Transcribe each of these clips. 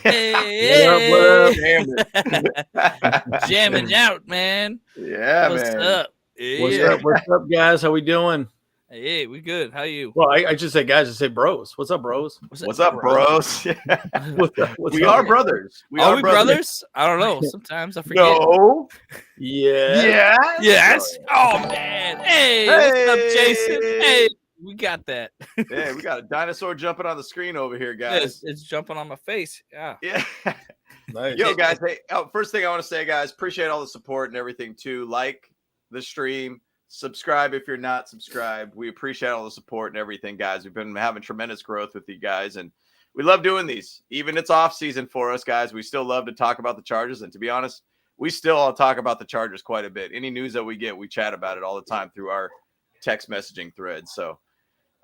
Hey, jamming out, man. Yeah, What's man. up? What's up, guys? How we doing? Hey, we good. How you? Well, I should say guys. I say bros. What's up, bros? What's up, bros? What's we up? are brothers. Are we brothers? I don't know. Sometimes I forget. No. Yeah. Yes. Oh man. Hey, what's up, Jason? Hey, we got that. Yeah, we got a dinosaur jumping on the screen over here, guys. It's jumping on my face. Yeah. Yeah. Nice. Yo, guys. Hey, first thing I want to say, guys, appreciate all the support and everything too. Like the stream, subscribe if you're not subscribed. We appreciate all the support and everything, guys. We've been having tremendous growth with you guys, and we love doing these. Even it's off season for us, guys. We still love to talk about the Chargers, and to be honest, we still all talk about the Chargers quite a bit. Any news that we get, we chat about it all the time through our text messaging threads. So,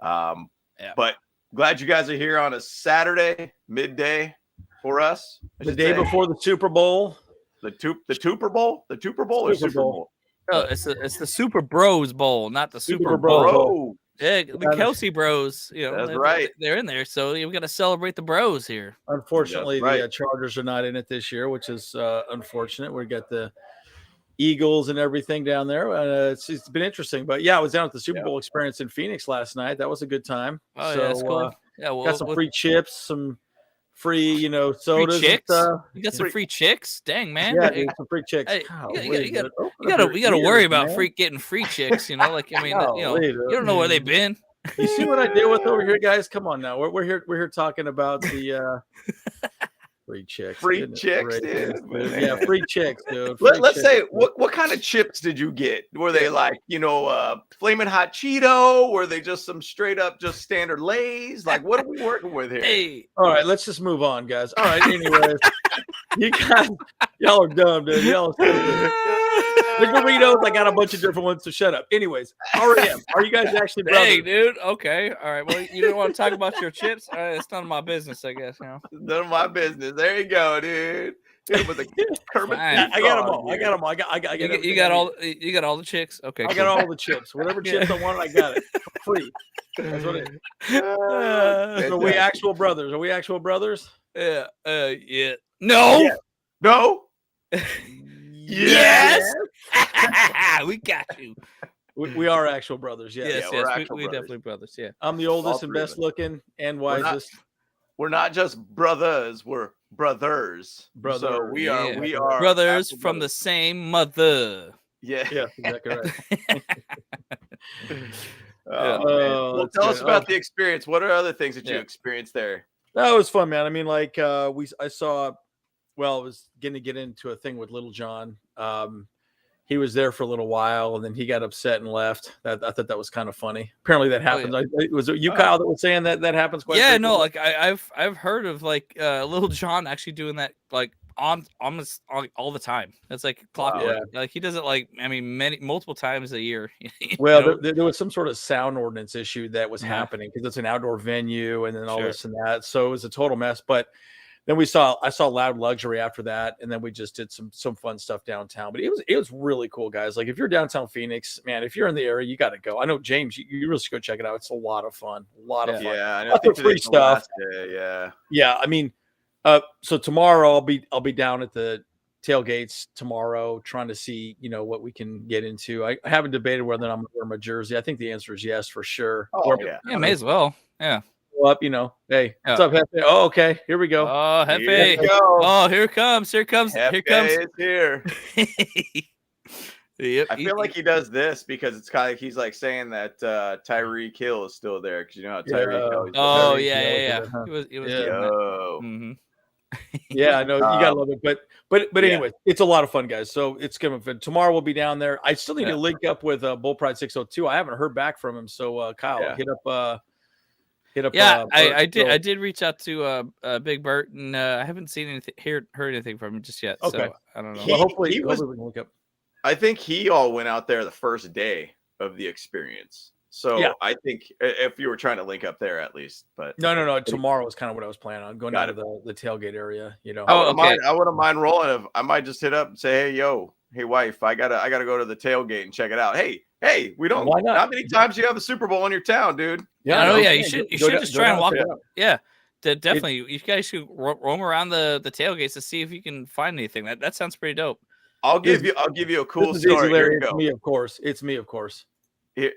but glad you guys are here on a Saturday midday for us. The day before the Super Bowl. The Tooper Bowl, or Super Bowl. Oh, it's the Super Bros Bowl, not the Super Bros Bowl. Bowl. Yeah, the Kelsey Bros. You know, that's right. They're in there, so we got to celebrate the Bros here. Unfortunately, the Chargers are not in it this year, which is unfortunate. We got the Eagles and everything down there. It's been interesting, but yeah, I was down at the Super Bowl experience in Phoenix last night. That was a good time. Oh, yeah, that's cool. Yeah, well, got some free chips, some free, sodas. Free chicks. You got some free chicks. Dang, man. Yeah, dude, some free chicks. Hey, you gotta worry about getting free chicks. You know, you don't know where they've been. You see what I deal with over here, guys? Come on now. We're here talking about the free chicks. Free chicks, dude. Yeah, free chicks, dude. Let's say what kind of chips did you get? Were they like, Flamin' Hot Cheeto? Were they just some straight up just standard Lay's? Like, what are we working with here? Hey. All right, let's just move on, guys. All right, anyways. You guys, y'all are dumb, dude. Y'all are stupid. The Doritos, I got a bunch of different ones, so shut up. Anyways, REM, are you guys actually brothers? Hey, dude. Okay. All right. Well, you don't want to talk about your chips? All right, it's none of my business, I guess. None of my business. There you go, dude. With the Kermit. I got them all. I got them all. You got all. You got all the chicks. Okay. I got all the chips. Whatever chips I wanted, I got it free. That's what it is. Are we actual brothers? Are we actual brothers? Yeah. Yeah. No. Yeah. No. Yes. We got you. We are actual brothers. Yeah. Yes. Yes. We definitely brothers. Yeah. I'm the oldest and best looking and wisest. We're not just brothers. We're brothers. So we are brothers from the same mother. Yeah. Yeah. Exactly right. Well, tell us about the experience. What are other things that you experienced there? That was fun, man. I mean, like I was going to get into a thing with Little John. He was there for a little while, and then he got upset and left. I thought that was kind of funny. Apparently, that happens. Was it you, Kyle, that was saying that happens quite? Yeah, no, like I've heard of like Little John actually doing that like almost all the time. That's like clockwork. Yeah. Like he does it like multiple times a year. Well, there was some sort of sound ordinance issue that was happening because it's an outdoor venue, and then all this and that. So it was a total mess. But then I saw Loud Luxury after that, and then we just did some fun stuff downtown. But it was really cool, guys. Like if you're downtown Phoenix, man, if you're in the area, you got to go. I know James, you really should go check it out. It's a lot of fun. Yeah, I know. Free stuff. Yeah. I mean, so tomorrow I'll be down at the tailgates tomorrow, trying to see what we can get into. I haven't debated whether I'm going to wear my jersey. I think the answer is yes for sure. Yeah, may as well. Yeah. Up, hey, what's up, Hefe? Oh, okay, here we go. Oh, Hefe. Oh, here comes. Hefe is here. Yep. I feel like he does this because it's kind of he's like saying that Tyreek Hill is still there because how Tyreek Hill. Oh yeah. He was. Yeah, I know you gotta love it, but anyway, it's a lot of fun, guys. So it's gonna be fun. Tomorrow we'll be down there. I still need to link up with Bull Pride 602. I haven't heard back from him, so Kyle, hit up. Yeah, I did reach out to Big Bert, and I haven't seen anything, heard anything from him just yet. Okay. So I don't know. Hopefully we can look up. I think he all went out there the first day of the experience. So I think if you were trying to link up there at least, but no. Tomorrow is kind of what I was planning on going out of the tailgate area. I wouldn't mind rolling. I might just hit up and say, hey wife, I gotta go to the tailgate and check it out. Hey, we don't. How many times do you have a Super Bowl in your town, dude? Yeah, you should just try and walk. Yeah, definitely. You guys should roam around the tailgates to see if you can find anything. That sounds pretty dope. I'll give you a cool story. Here you go. It's me, of course. It's me, of course. Here,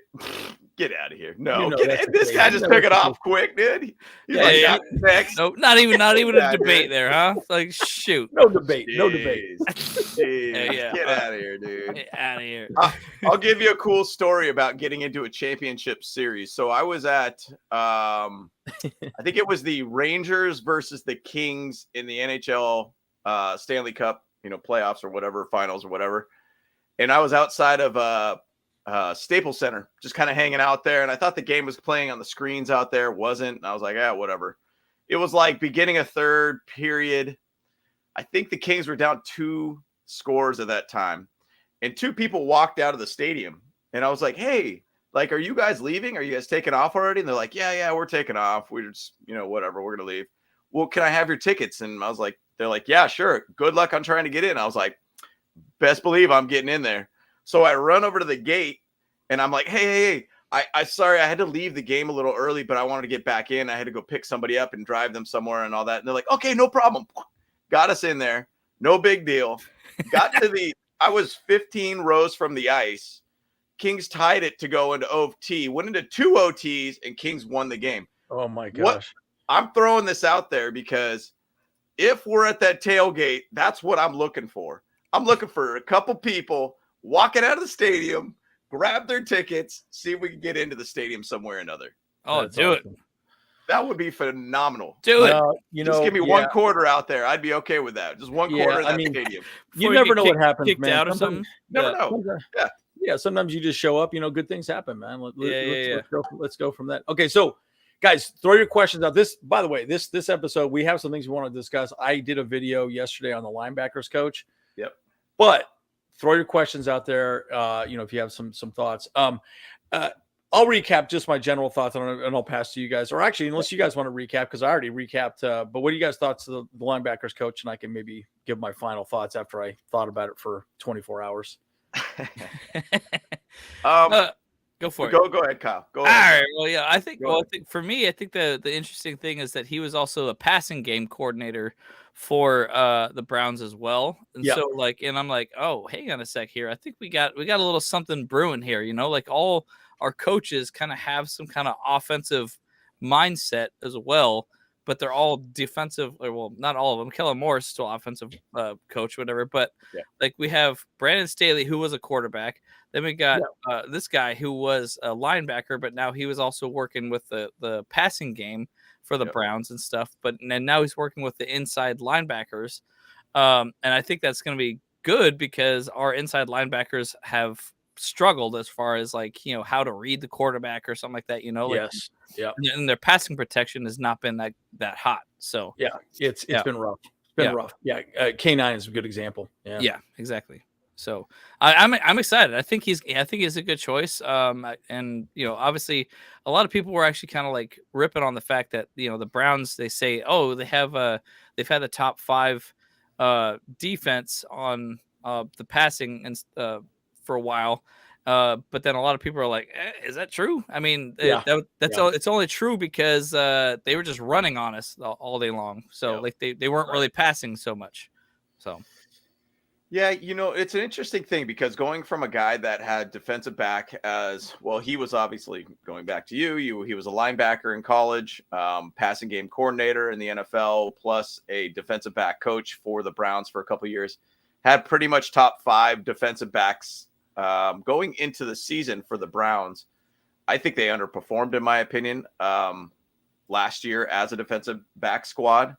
get out of here! No, this guy just took it off quick, dude. Next. No, not even a debate there, huh? Like, shoot, no debate. Get out of here, dude. Get out of here. I'll give you a cool story about getting into a championship series. So I was at, I think it was the Rangers versus the Kings in the NHL Stanley Cup, playoffs or whatever, finals or whatever, and I was outside of Staples Center, just kind of hanging out there. And I thought the game was playing on the screens out there. It wasn't. And I was like, whatever. It was like beginning of third period. I think the Kings were down 2 scores at that time. And 2 people walked out of the stadium. And I was like, hey, like, are you guys leaving? Are you guys taking off already? And they're like, yeah, we're taking off. We're just, whatever, we're going to leave. Well, can I have your tickets? And I was like, they're like, yeah, sure. Good luck on trying to get in. I was like, best believe I'm getting in there. So I run over to the gate and I'm like, hey, I sorry, I had to leave the game a little early, but I wanted to get back in. I had to go pick somebody up and drive them somewhere and all that. And they're like, okay, no problem. Got us in there. No big deal. Got to I was 15 rows from the ice. Kings tied it to go into OT, went into 2 OTs, and Kings won the game. Oh my gosh. I'm throwing this out there because if we're at that tailgate, that's what I'm looking for. I'm looking for a couple people walking out of the stadium, grab their tickets, see if we can get into the stadium somewhere or another. Oh, that's do awesome. It. That would be phenomenal. Do it. Just give me 1 quarter out there. I'd be okay with that. Just 1 quarter in that stadium. You never know what happens, man. Out or something? Never know. Yeah, sometimes you just show up, good things happen, man. Let's go from that. Okay, so guys, throw your questions out. By the way, this episode, we have some things we want to discuss. I did a video yesterday on the linebackers coach. Yep. But throw your questions out there. If you have some thoughts. I'll recap just my general thoughts on it, and I'll pass to you guys. Or actually, unless you guys want to recap, because I already recapped. But what are you guys' thoughts of the linebackers coach? And I can maybe give my final thoughts after I thought about it for 24 hours. Go for it. Go ahead, Kyle. Go ahead. All right. Well, yeah, I think for me, I think the interesting thing is that he was also a passing game coordinator for the Browns as well. And so and I'm like, oh, hang on a sec here. I think we got a little something brewing here, like all our coaches kind of have some kind of offensive mindset as well, but they're all defensive. Well, not all of them. Kellen Moore is still offensive coach, whatever. But like we have Brandon Staley, who was a quarterback. Then we got this guy who was a linebacker, but now he was also working with the passing game for the Browns and stuff. And now he's working with the inside linebackers. And I think that's going to be good because our inside linebackers have struggled as far as how to read the quarterback or something like that, Yes. Yeah. And their passing protection has not been that hot. So it's been rough. It's been rough. Yeah. K9 is a good example. Yeah, exactly. So I'm excited. I think he's a good choice. And obviously a lot of people were actually kind of ripping on the fact that the Browns, they say, oh, they've had the top 5 defense on the passing and for a while. But then a lot of people are like, is that true? I mean, it's only true because they were just running on us all day long. So they weren't really passing so much. So. Yeah, it's an interesting thing because going from a guy that had defensive back as well, he was obviously going back to he was a linebacker in college, passing game coordinator in the NFL, plus a defensive back coach for the Browns for a couple of years, had pretty much top 5 defensive backs going into the season for the Browns. I think they underperformed, in my opinion, last year as a defensive back squad.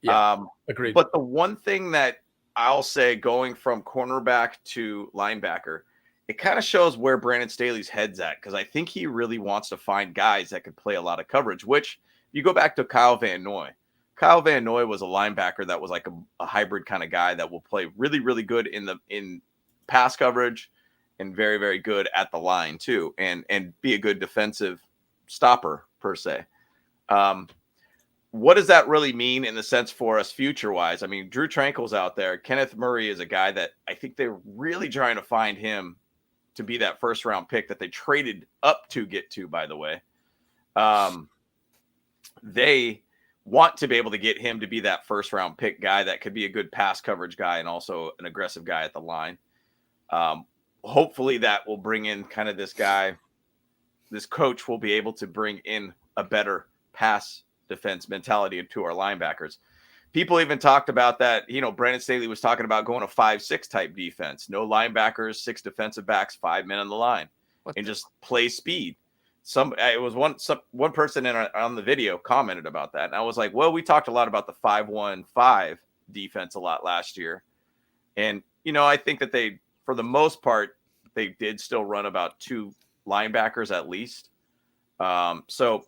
Agreed. But the one thing that I'll say going from cornerback to linebacker, it kind of shows where Brandon Staley's head's at, because I think he really wants to find guys that could play a lot of coverage, which you go back to Kyle Van Noy. Kyle Van Noy was a linebacker that was like a hybrid kind of guy that will play really, really good in pass coverage and very, very good at the line too, and be a good defensive stopper per se. What does that really mean in the sense for us future-wise? I mean, Drew Tranquil's out there. Kenneth Murray is a guy that I think they're really trying to find him to be that first-round pick that they traded up to get to, by the way. want to be able to get him to be that first round pick guy that could be a good pass coverage guy and also an aggressive guy at the line. Hopefully that will bring in kind of this guy. This coach will be able to bring in a better pass defense mentality into our linebackers. People even talked about that. Brandon Staley was talking about going a 5-6 type defense. No linebackers, 6 defensive backs, 5 men on the line, and just play speed. It was one person on the video commented about that. And I was like, well, we talked a lot about the 5-1-5 defense a lot last year. And, I think that for the most part, they did still run about 2 linebackers at least. So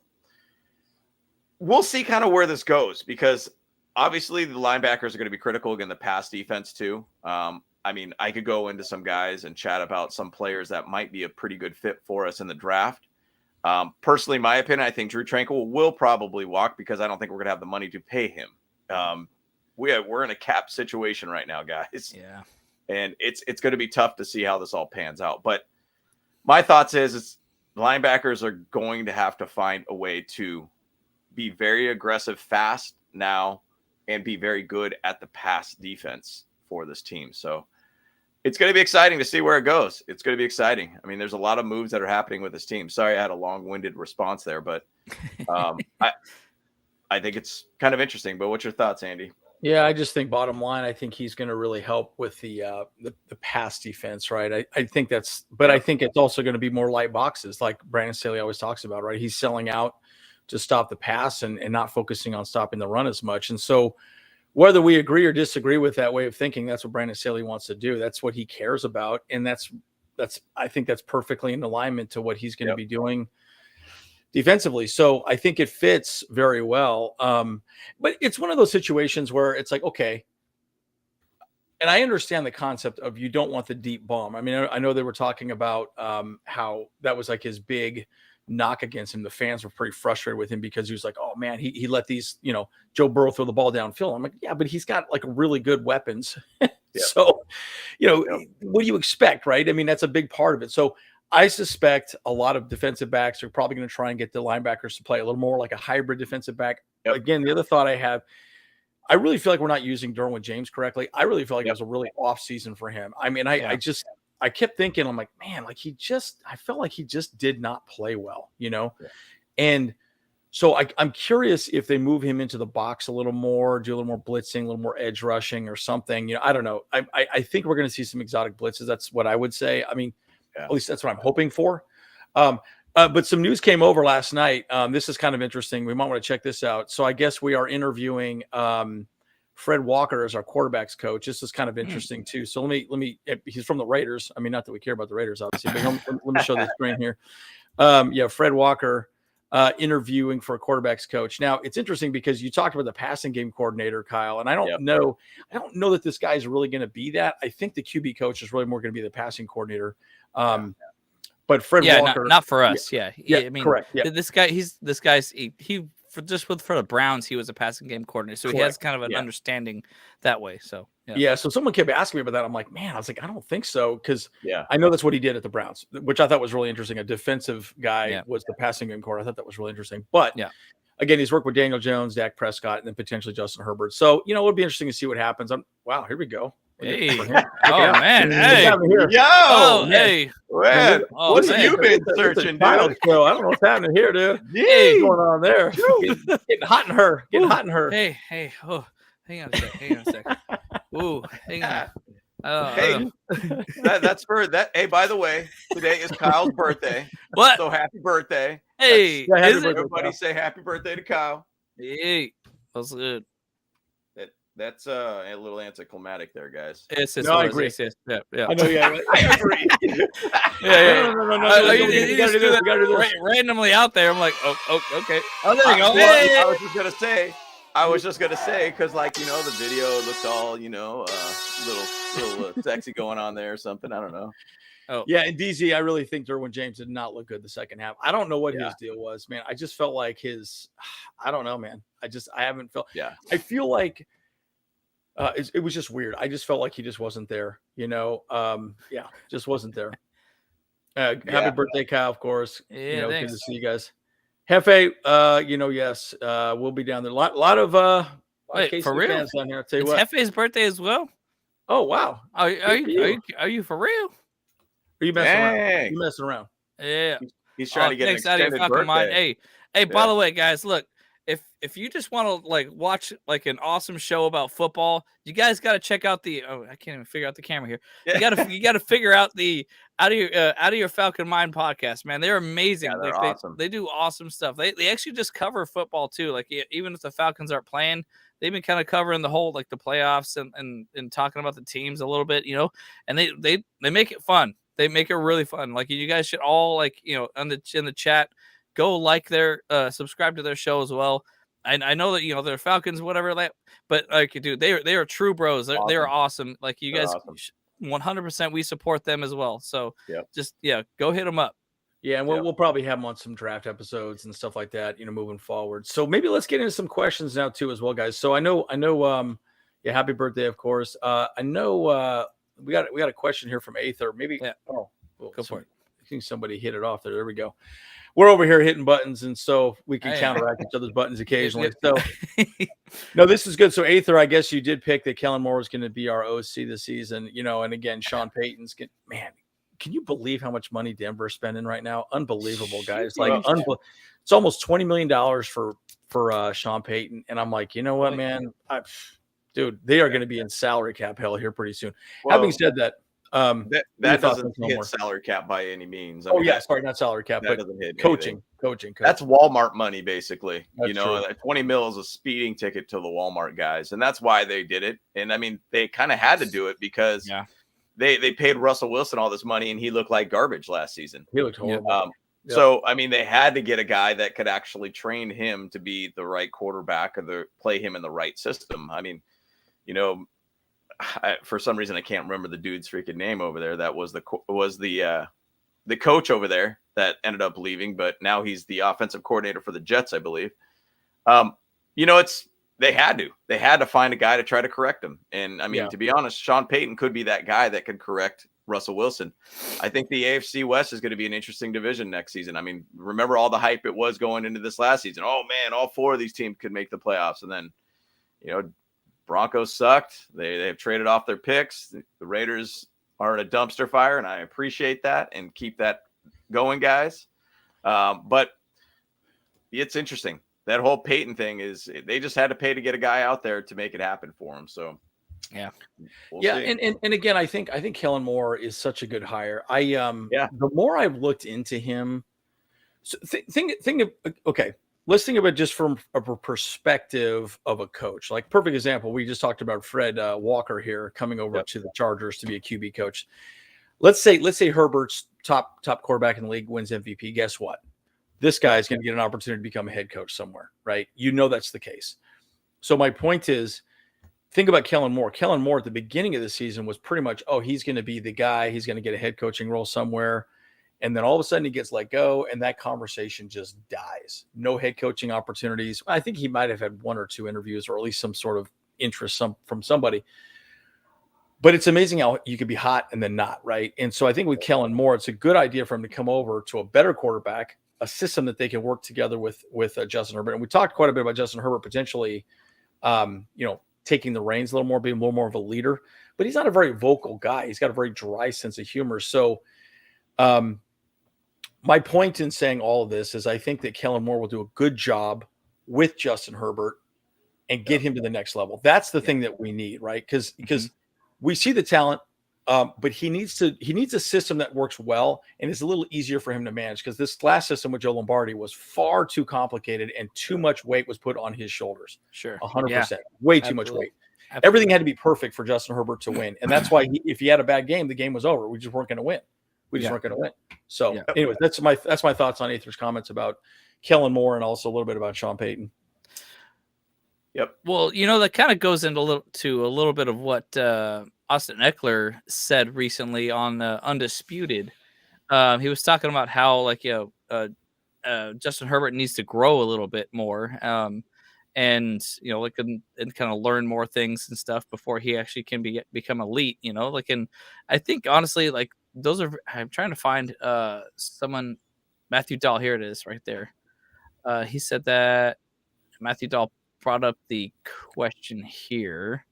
we'll see kind of where this goes, because obviously the linebackers are going to be critical again, the pass defense too. I could go into some guys and chat about some players that might be a pretty good fit for us in the draft. Personally, my opinion, I think Drew Tranquil will probably walk, because I don't think we're going to have the money to pay him. We're in a cap situation right now, guys. Yeah. And it's going to be tough to see how this all pans out. But my thoughts is linebackers are going to have to find a way to be very aggressive fast now and be very good at the pass defense for this team. So it's going to be exciting to see where it goes. It's going to be exciting. I mean, there's a lot of moves that are happening with this team. Sorry, I had a long-winded response there, but I think it's kind of interesting. But what's your thoughts, Andy? Yeah, I just think bottom line, I think he's going to really help with the pass defense, right? I think that's, but I think it's also going to be more light boxes, like Brandon Staley always talks about, right? He's selling out to stop the pass and not focusing on stopping the run as much. And so whether we agree or disagree with that way of thinking, that's what Brandon Staley wants to do. That's what he cares about. And I think that's perfectly in alignment to what he's going to be doing defensively. So I think it fits very well. But it's one of those situations where it's like, okay. And I understand the concept of you don't want the deep bomb. I mean, I know they were talking about how that was like his big knock against him. The fans were pretty frustrated with him because he was like, oh man, he let these, Joe Burrow throw the ball downfield. I'm like, yeah, but he's got like really good weapons. So, what do you expect? Right. I mean, that's a big part of it. So I suspect a lot of defensive backs are probably going to try and get the linebackers to play a little more like a hybrid defensive back. Again, the other thought I have, I really feel like we're not using Derwin James correctly. I really feel like it was a really off season for him. I mean, I kept thinking, I'm like, man, like I felt like he just did not play well, And so I'm curious if they move him into the box a little more, do a little more blitzing, a little more edge rushing or something. I don't know. I think we're going to see some exotic blitzes. That's what I would say. I mean, at least that's what I'm hoping for. But some news came over last night. This is kind of interesting. We might want to check this out. So I guess we are interviewing Fred Walker as our quarterbacks coach. This is kind of interesting too. So let me. He's from the Raiders. I mean, not that we care about the Raiders, obviously, but let me show this screen here. Fred Walker interviewing for a quarterbacks coach. Now it's interesting because you talked about the passing game coordinator, Kyle, and I don't know that this guy is really going to be that. I think the QB coach is really more going to be the passing coordinator. But Fred Walker, not for us. I mean, correct. Yeah. This guy's for the Browns, he was a passing game coordinator, so he has kind of an understanding that way. So so someone kept asking me about that. I'm like, man, I was like, I don't think so, because I know that's what he did at the Browns, which I thought was really interesting. A defensive guy was the passing game coordinator. I thought that was really interesting. But again, he's worked with Daniel Jones, Dak Prescott, and then potentially Justin Herbert. So it would be interesting to see what happens. Wow, here we go. Hey, man, hey, yo, hey, man, what have you been searching, dude? I don't know what's happening here, dude. Hey, what's going on there? Getting hot in her. Hey, oh, hang on a sec. Ooh, hang on. Hey, that's for that. Hey, by the way, today is Kyle's birthday. What? So happy birthday. Hey, everybody say happy birthday to Kyle. Hey, that's good. That's a little anticlimactic there, guys. No, I agree. Yeah. I know, I agree. No. You gotta do that randomly out there. I'm like, oh, okay. Oh, there you go. I was just gonna say, because the video looked all little sexy going on there or something. I don't know. Oh yeah, and DZ, I really think Derwin James did not look good the second half. I don't know what his deal was, man. I just felt like I don't know, man. I haven't felt. Yeah. I feel like. It was just weird. I just felt like he just wasn't there, just wasn't there. Happy birthday, Kyle, of course. Yeah, good to see you guys. Hefe, yes, we'll be down there. A lot of Wait, KC for real? fans down here. I'll tell you It's what. Hefe's birthday as well. Oh wow! Are you for real? Are you messing around? You messing around? Yeah. He's trying to get an thanks out of your extended fucking mind. birthday. Hey, by the way, guys, look, if you just want to like watch like an awesome show about football, you guys got to check out the I can't even figure out the camera here. You got to figure out the out of your Falcon Mind podcast, man. They're amazing. Yeah, they're like, awesome. They do awesome stuff. They actually just cover football too. Like even if the Falcons aren't playing, they've been kind of covering the whole like the playoffs and talking about the teams a little bit, and they make it fun. They make it really fun. Like you guys should all like, in the chat, go like their subscribe to their show as well. I know that they're Falcons, whatever, but like, dude, they are true bros. They're awesome. Like you guys, 100%, we support them as well. So just go hit them up. Yeah, and we'll probably have them on some draft episodes and stuff like that, moving forward. So maybe let's get into some questions now too, as well, guys. So I know, happy birthday, of course. I know we got a question here from Aether. Maybe go for it. I think somebody hit it off there. There we go. We're over here hitting buttons, and so we can counteract each other's buttons occasionally. So, no, this is good. So, Aether, I guess you did pick that Kellen Moore is going to be our OC this season, and again, Sean Payton's man. Can you believe how much money Denver is spending right now? Unbelievable, guys! Like, it's almost $20 million for Sean Payton, and I'm like, you know what, man, dude, they are going to be in salary cap hell here pretty soon. Well, having said that. That doesn't hit salary cap by any means. Sorry, not salary cap, but coaching. That's Walmart money, basically. That's true. 20 mil is a speeding ticket to the Walmart guys, and that's why they did it. And I mean, they kind of had to do it because they paid Russell Wilson all this money, and he looked like garbage last season. He looked horrible. So I mean, they had to get a guy that could actually train him to be the right quarterback or play him in the right system. I mean, for some reason, I can't remember the dude's freaking name over there. That was the coach over there that ended up leaving, but now he's the offensive coordinator for the Jets, I believe. They had to find a guy to try to correct him. And I mean, to be honest, Sean Payton could be that guy that could correct Russell Wilson. I think the AFC West is going to be an interesting division next season. I mean, remember all the hype it was going into this last season. Oh man, all four of these teams could make the playoffs. And then, Broncos sucked. They have traded off their picks. The Raiders are in a dumpster fire, and I appreciate that and keep that going, guys. But it's interesting. That whole Peyton thing is they just had to pay to get a guy out there to make it happen for him. So we'll see. And again, I think Kellen Moore is such a good hire. The more I've looked into him, so let's think about just from a perspective of a coach. Like, perfect example, we just talked about Fred Walker here coming over to the Chargers to be a QB coach. Let's say Herbert's top quarterback in the league wins MVP. Guess what? This guy is going to get an opportunity to become a head coach somewhere, right? That's the case. So my point is, think about Kellen Moore. Kellen Moore at the beginning of the season was pretty much, he's going to be the guy. He's going to get a head coaching role somewhere. And then all of a sudden he gets let go, and that conversation just dies. No head coaching opportunities. I think he might have had one or two interviews, or at least some sort of interest from somebody. But it's amazing how you could be hot and then not, right? And so I think with Kellen Moore, it's a good idea for him to come over to a better quarterback, a system that they can work together with Justin Herbert. And we talked quite a bit about Justin Herbert potentially, taking the reins a little more, being a little more of a leader. But he's not a very vocal guy. He's got a very dry sense of humor. So, my point in saying all of this is I think that Kellen Moore will do a good job with Justin Herbert and get him to the next level. That's the thing that we need, right? Because we see the talent, but he needs a system that works well and is a little easier for him to manage, because this last system with Joe Lombardi was far too complicated and too much weight was put on his shoulders. Sure. 100%. Way too much weight. Absolutely. Everything had to be perfect for Justin Herbert to win. And that's why if he had a bad game, the game was over. We just weren't going to win. Weren't going to win. So anyways, that's my thoughts on Aether's comments about Kellen Moore and also a little bit about Sean Payton. Yep. Well, that kind of goes into a little bit of what Austin Eckler said recently on Undisputed. He was talking about how Justin Herbert needs to grow a little bit more, and and kind of learn more things and stuff before he actually can become elite. And I think honestly, I'm trying to find someone. Matthew Dahl, here it is right there. He said that Matthew Dahl brought up the question here.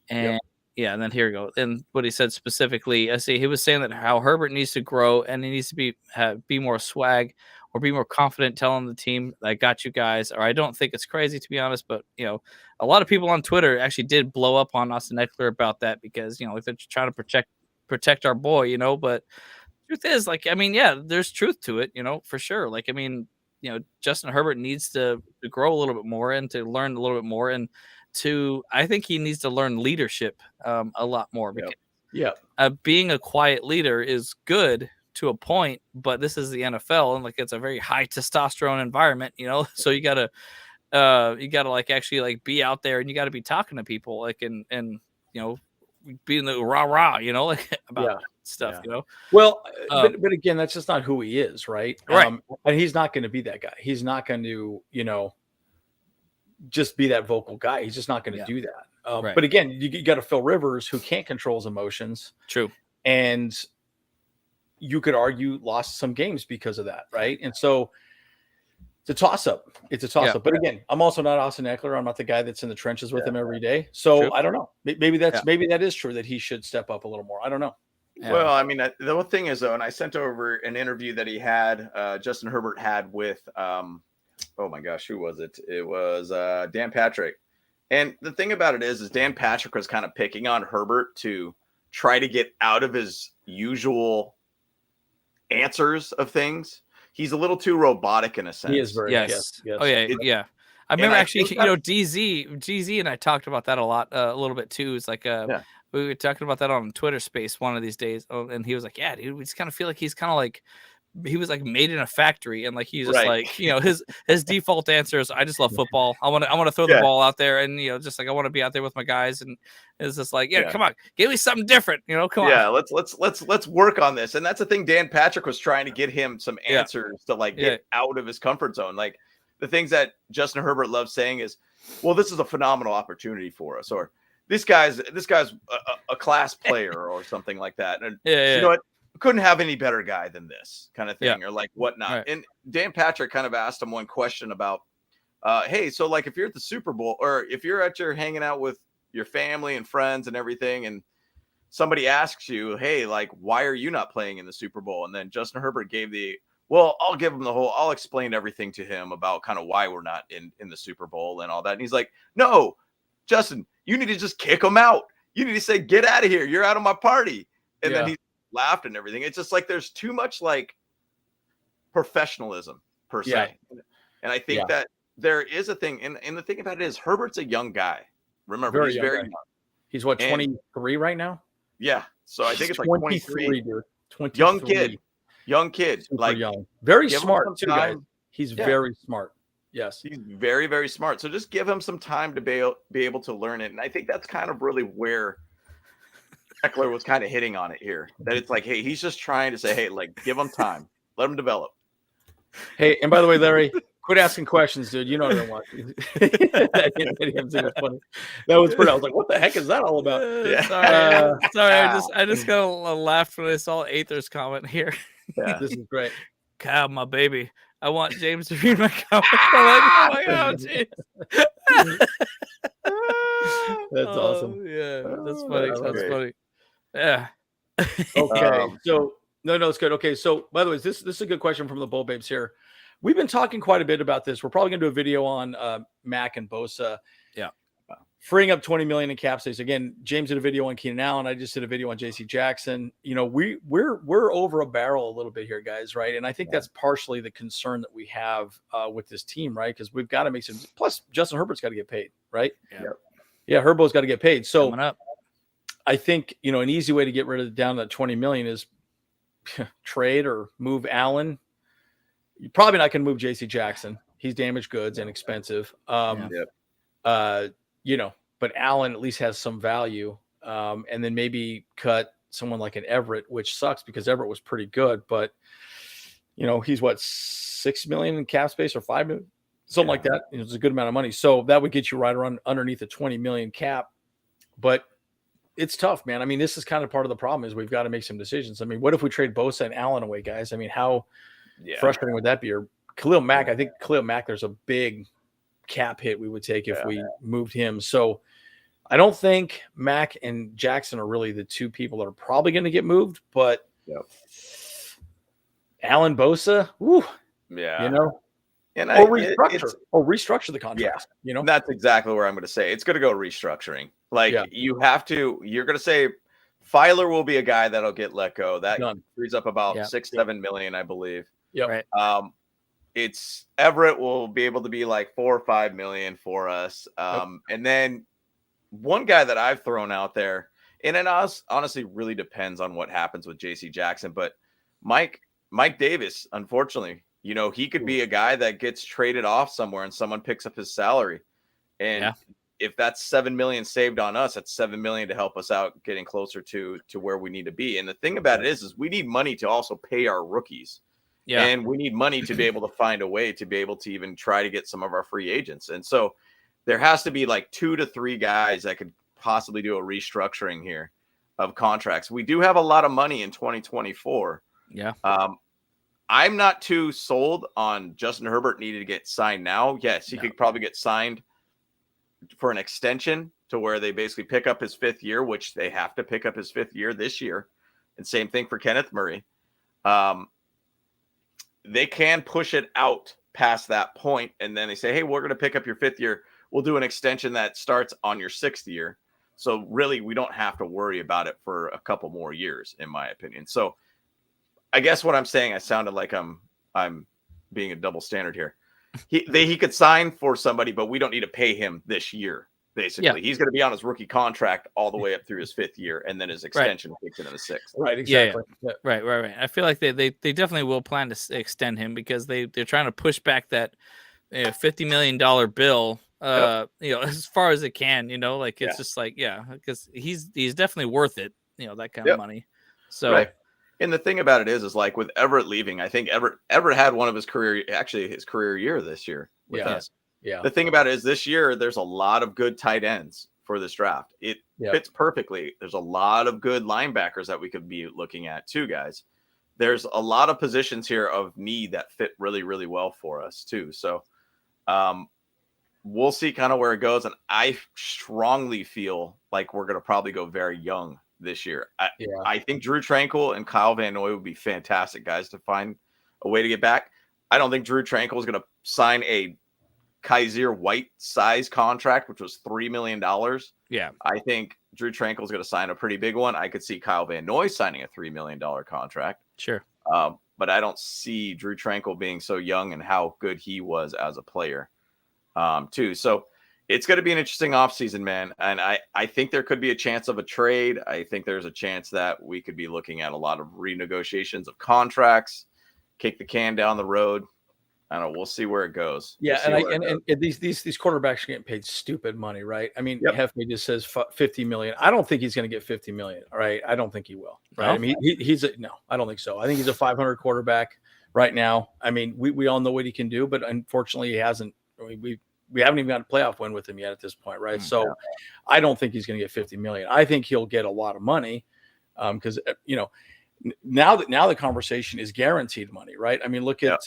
And and then here we go. And what he said specifically, I see he was saying that how Herbert needs to grow and he needs to be more swag or be more confident telling the team, I got you guys. Or I don't think it's crazy, to be honest, but a lot of people on Twitter actually did blow up on Austin Eckler about that because like they're trying to protect our boy, but truth is, like, I mean, yeah, there's truth to it, for sure. Like, I mean, Justin Herbert needs to grow a little bit more and to learn a little bit more, and I think he needs to learn leadership a lot more because being a quiet leader is good to a point, but this is the NFL and like it's a very high testosterone environment, so you gotta like actually like be out there and you gotta be talking to people like and being the rah like about stuff, Well, but again, that's just not who he is, right? Right. And he's not going to be that guy. He's not going to, just be that vocal guy. He's just not going to do that. Right. But again, you got to Phil Rivers, who can't control his emotions. True. And you could argue lost some games because of that, right? And so it's a toss-up. But again, I'm also not Austin Eckler. I'm not the guy that's in the trenches with him every day. So True. I don't know. Maybe that is true that he should step up a little more. I don't know. Yeah. Well, I mean, the whole thing is though, and I sent over an interview that he had, Justin Herbert had with, oh my gosh, who was it? It was Dan Patrick. And the thing about it is Dan Patrick was kind of picking on Herbert to try to get out of his usual answers of things. He's a little too robotic in a sense. He is very yes. Oh yeah. I remember actually, DZ and I talked about that a little bit too. It's like we were talking about that on Twitter Space one of these days, and he was like, "Yeah, dude, we just kind of feel like he's kind of like he was like made in a factory, and like he's just like his default answer is I just love football. I want to throw the ball out there, and just like I want to be out there with my guys, and it's just like come on, give me something different, come on. Yeah, let's work on this, and that's the thing. Dan Patrick was trying to get him some answers to like get out of his comfort zone, like. The things that Justin Herbert loves saying is, well, this is a phenomenal opportunity for us, or this guy's a class player or something like that. And you know what? Couldn't have any better guy than this kind of thing or like whatnot. Right. And Dan Patrick kind of asked him one question about, hey, so like if you're at the Super Bowl or if you're at your hanging out with your family and friends and everything, and somebody asks you, hey, like, why are you not playing in the Super Bowl? And then Justin Herbert gave I'll explain everything to him about kind of why we're not in the Super Bowl and all that. And he's like, no, Justin, you need to just kick them out. You need to say, get out of here. You're out of my party. And then he laughed and everything. It's just like, there's too much like professionalism per se. And I think that there is a thing. And the thing about it is Herbert's a young guy. Remember, he's very young. He's what, 23 right now? Yeah. So I think it's like 23, dude. 23. Young kid, super like young, very smart too, guys. He's very smart. Yes, he's very, very smart. So just give him some time to be able to learn it. And I think that's kind of really where Eckler was kind of hitting on it here. That it's like, hey, he's just trying to say, hey, like, give him time, let him develop. Hey, and by the way, Larry, quit asking questions, dude. You know what I want. That was pretty. I was like, what the heck is that all about? Sorry. I just got laughed when I saw Aether's comment here. Yeah, this is great. Kyle, my baby. I want James to read my comment. I'm like, oh my God, James. That's awesome. Yeah, that's funny. That's funny. Yeah. Okay. So no, it's good. Okay. So by the way, this is a good question from the Bull Babes here. We've been talking quite a bit about this. We're probably going to do a video on Mack and Bosa. Yeah. Freeing up $20 million in cap space. Again, James did a video on Keenan Allen. I just did a video on JC Jackson. We're over a barrel a little bit here, guys, right? And I think that's partially the concern that we have with this team, right? Because we've got to make some. Plus, Justin Herbert's got to get paid, right? Yeah, Herbo's got to get paid. So coming up. I think an easy way to get rid of down to that $20 million is trade or move Allen. You're probably not going to move JC Jackson. He's damaged goods and expensive. But Allen at least has some value. And then maybe cut someone like an Everett, which sucks because Everett was pretty good, but he's what, $6 million in cap space or $5 million, something like that. It's a good amount of money. So that would get you right around underneath the 20 million cap, but it's tough, man. I mean, this is kind of part of the problem is we've got to make some decisions. I mean, what if we trade Bosa and Allen away, guys? I mean, how frustrating would that be? Or Khalil Mack, I think Khalil Mack, there's a big cap hit we would take if we moved him. So I don't think Mack and Jackson are really the two people that are probably going to get moved, but Alan Bosa, and restructure the contract. That's exactly where I'm going to say it's going to go restructuring. Like you're going to say Filer will be a guy that'll get let go. That frees up about $6-7 million, I believe. Right. It's Everett will be able to be like $4 or $5 million for us. And then one guy that I've thrown out there, and it honestly really depends on what happens with JC Jackson, but Mike Davis, unfortunately, he could be a guy that gets traded off somewhere and someone picks up his salary. And if that's $7 million saved on us, that's $7 million to help us out getting closer to where we need to be. And the thing about it is we need money to also pay our rookies. Yeah. And we need money to be able to find a way to be able to even try to get some of our free agents. And so there has to be like 2 to 3 guys that could possibly do a restructuring here of contracts. We do have a lot of money in 2024. Yeah. I'm not too sold on Justin Herbert needed to get signed now. Yes, he could probably get signed for an extension to where they basically pick up his 5th year, which they have to pick up his 5th year this year. And same thing for Kenneth Murray. They can push it out past that point, and then they say, hey, we're going to pick up your 5th year. We'll do an extension that starts on your 6th year. So really, we don't have to worry about it for a couple more years, in my opinion. So I guess what I'm saying, I sounded like I'm being a double standard here. He could sign for somebody, but we don't need to pay him this year. Basically, he's going to be on his rookie contract all the way up through his 5th year, and then his extension kicks in the 6th. Right, exactly. Yeah. Right. I feel like they definitely will plan to extend him because they're trying to push back that $50 million bill, as far as it can. It's just like because he's definitely worth it. That kind of money. So. Right. And the thing about it is like with Everett leaving, I think Everett had one of his career year this year with us. Yeah. The thing about it is this year, there's a lot of good tight ends for this draft. It fits perfectly. There's a lot of good linebackers that we could be looking at too, guys. There's a lot of positions here of need that fit really, really well for us too. So we'll see kind of where it goes. And I strongly feel like we're going to probably go very young this year. I think Drew Tranquil and Kyle Van Noy would be fantastic guys to find a way to get back. I don't think Drew Tranquil is going to sign a Kaiser White size contract, which was $3 million. Yeah. I think Drew Tranquil is going to sign a pretty big one. I could see Kyle Van Noy signing a $3 million contract. Sure. But I don't see Drew Tranquil being so young and how good he was as a player, too. So it's going to be an interesting offseason, man. And I think there could be a chance of a trade. I think there's a chance that we could be looking at a lot of renegotiations of contracts, kick the can down the road. I don't know. We'll see where it goes. Yeah, and these quarterbacks are getting paid stupid money, right? I mean, Heffney just says $50 million. I don't think he's going to get $50 million. All right, I don't think he will. Right? No? I mean, no, I don't think so. I think he's a 500 quarterback right now. I mean, we all know what he can do, but unfortunately, he hasn't. We haven't even got a playoff win with him yet at this point, right? So, I don't think he's going to get $50 million. I think he'll get a lot of money because now the conversation is guaranteed money, right? I mean, look at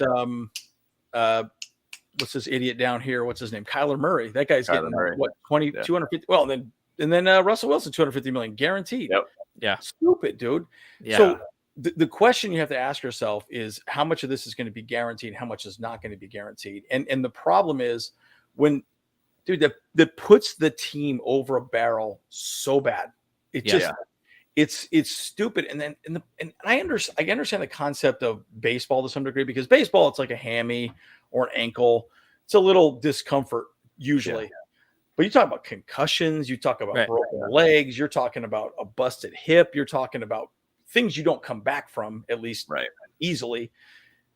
what's this idiot down here? What's his name? Kyler Murray. That guy's getting what 250. Well, and then Russell Wilson, $250 million guaranteed. Yep. Yeah. Stupid, dude. Yeah. So the question you have to ask yourself is how much of this is going to be guaranteed, how much is not going to be guaranteed. And the problem is that puts the team over a barrel so bad. It's stupid. And I understand the concept of baseball to some degree because baseball, it's like a hammy or an ankle. It's a little discomfort usually. Yeah. But you talk about concussions, you talk about broken legs, you're talking about a busted hip, you're talking about things you don't come back from, at least easily.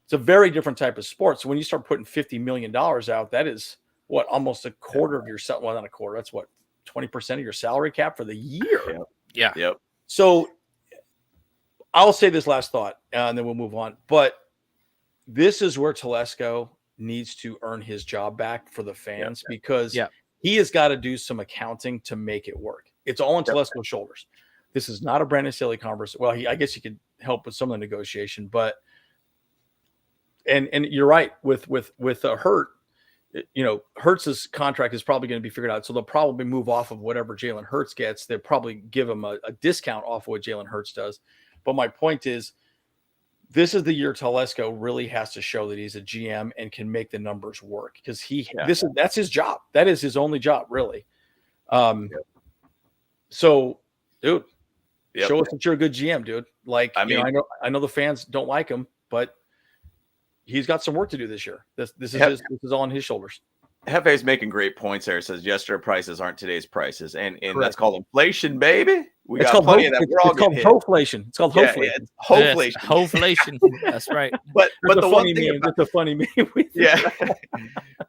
It's a very different type of sport. So when you start putting $50 million out, that is what, almost a quarter of your salary. Well, not a quarter. That's what, 20% of your salary cap for the year. Yeah. Yep. So I'll say this last thought, and then we'll move on. But this is where Telesco needs to earn his job back for the fans because he has got to do some accounting to make it work. It's all on Telesco's shoulders. This is not a Brandon Staley conversation. Well, I guess he could help with some of the negotiation, but And you're right with Hurt. Hurts's contract is probably going to be figured out, so they'll probably move off of whatever Jalen Hurts gets. They'll probably give him a discount off of what Jalen Hurts does. But my point is, this is the year Telesco really has to show that he's a GM and can make the numbers work, because that's his job. That is his only job, really. So, dude, show us that you're a good GM, dude. Like, I know the fans don't like him, but he's got some work to do this year. This is all on his shoulders. Hefe's making great points there. It says yesterday prices aren't today's prices, and that's called inflation, baby. It's got plenty of that. We're all called hoflation. It's called hoflation. Hoflation. Hoflation. That's right. But the one thing, it's a funny meme. Yeah.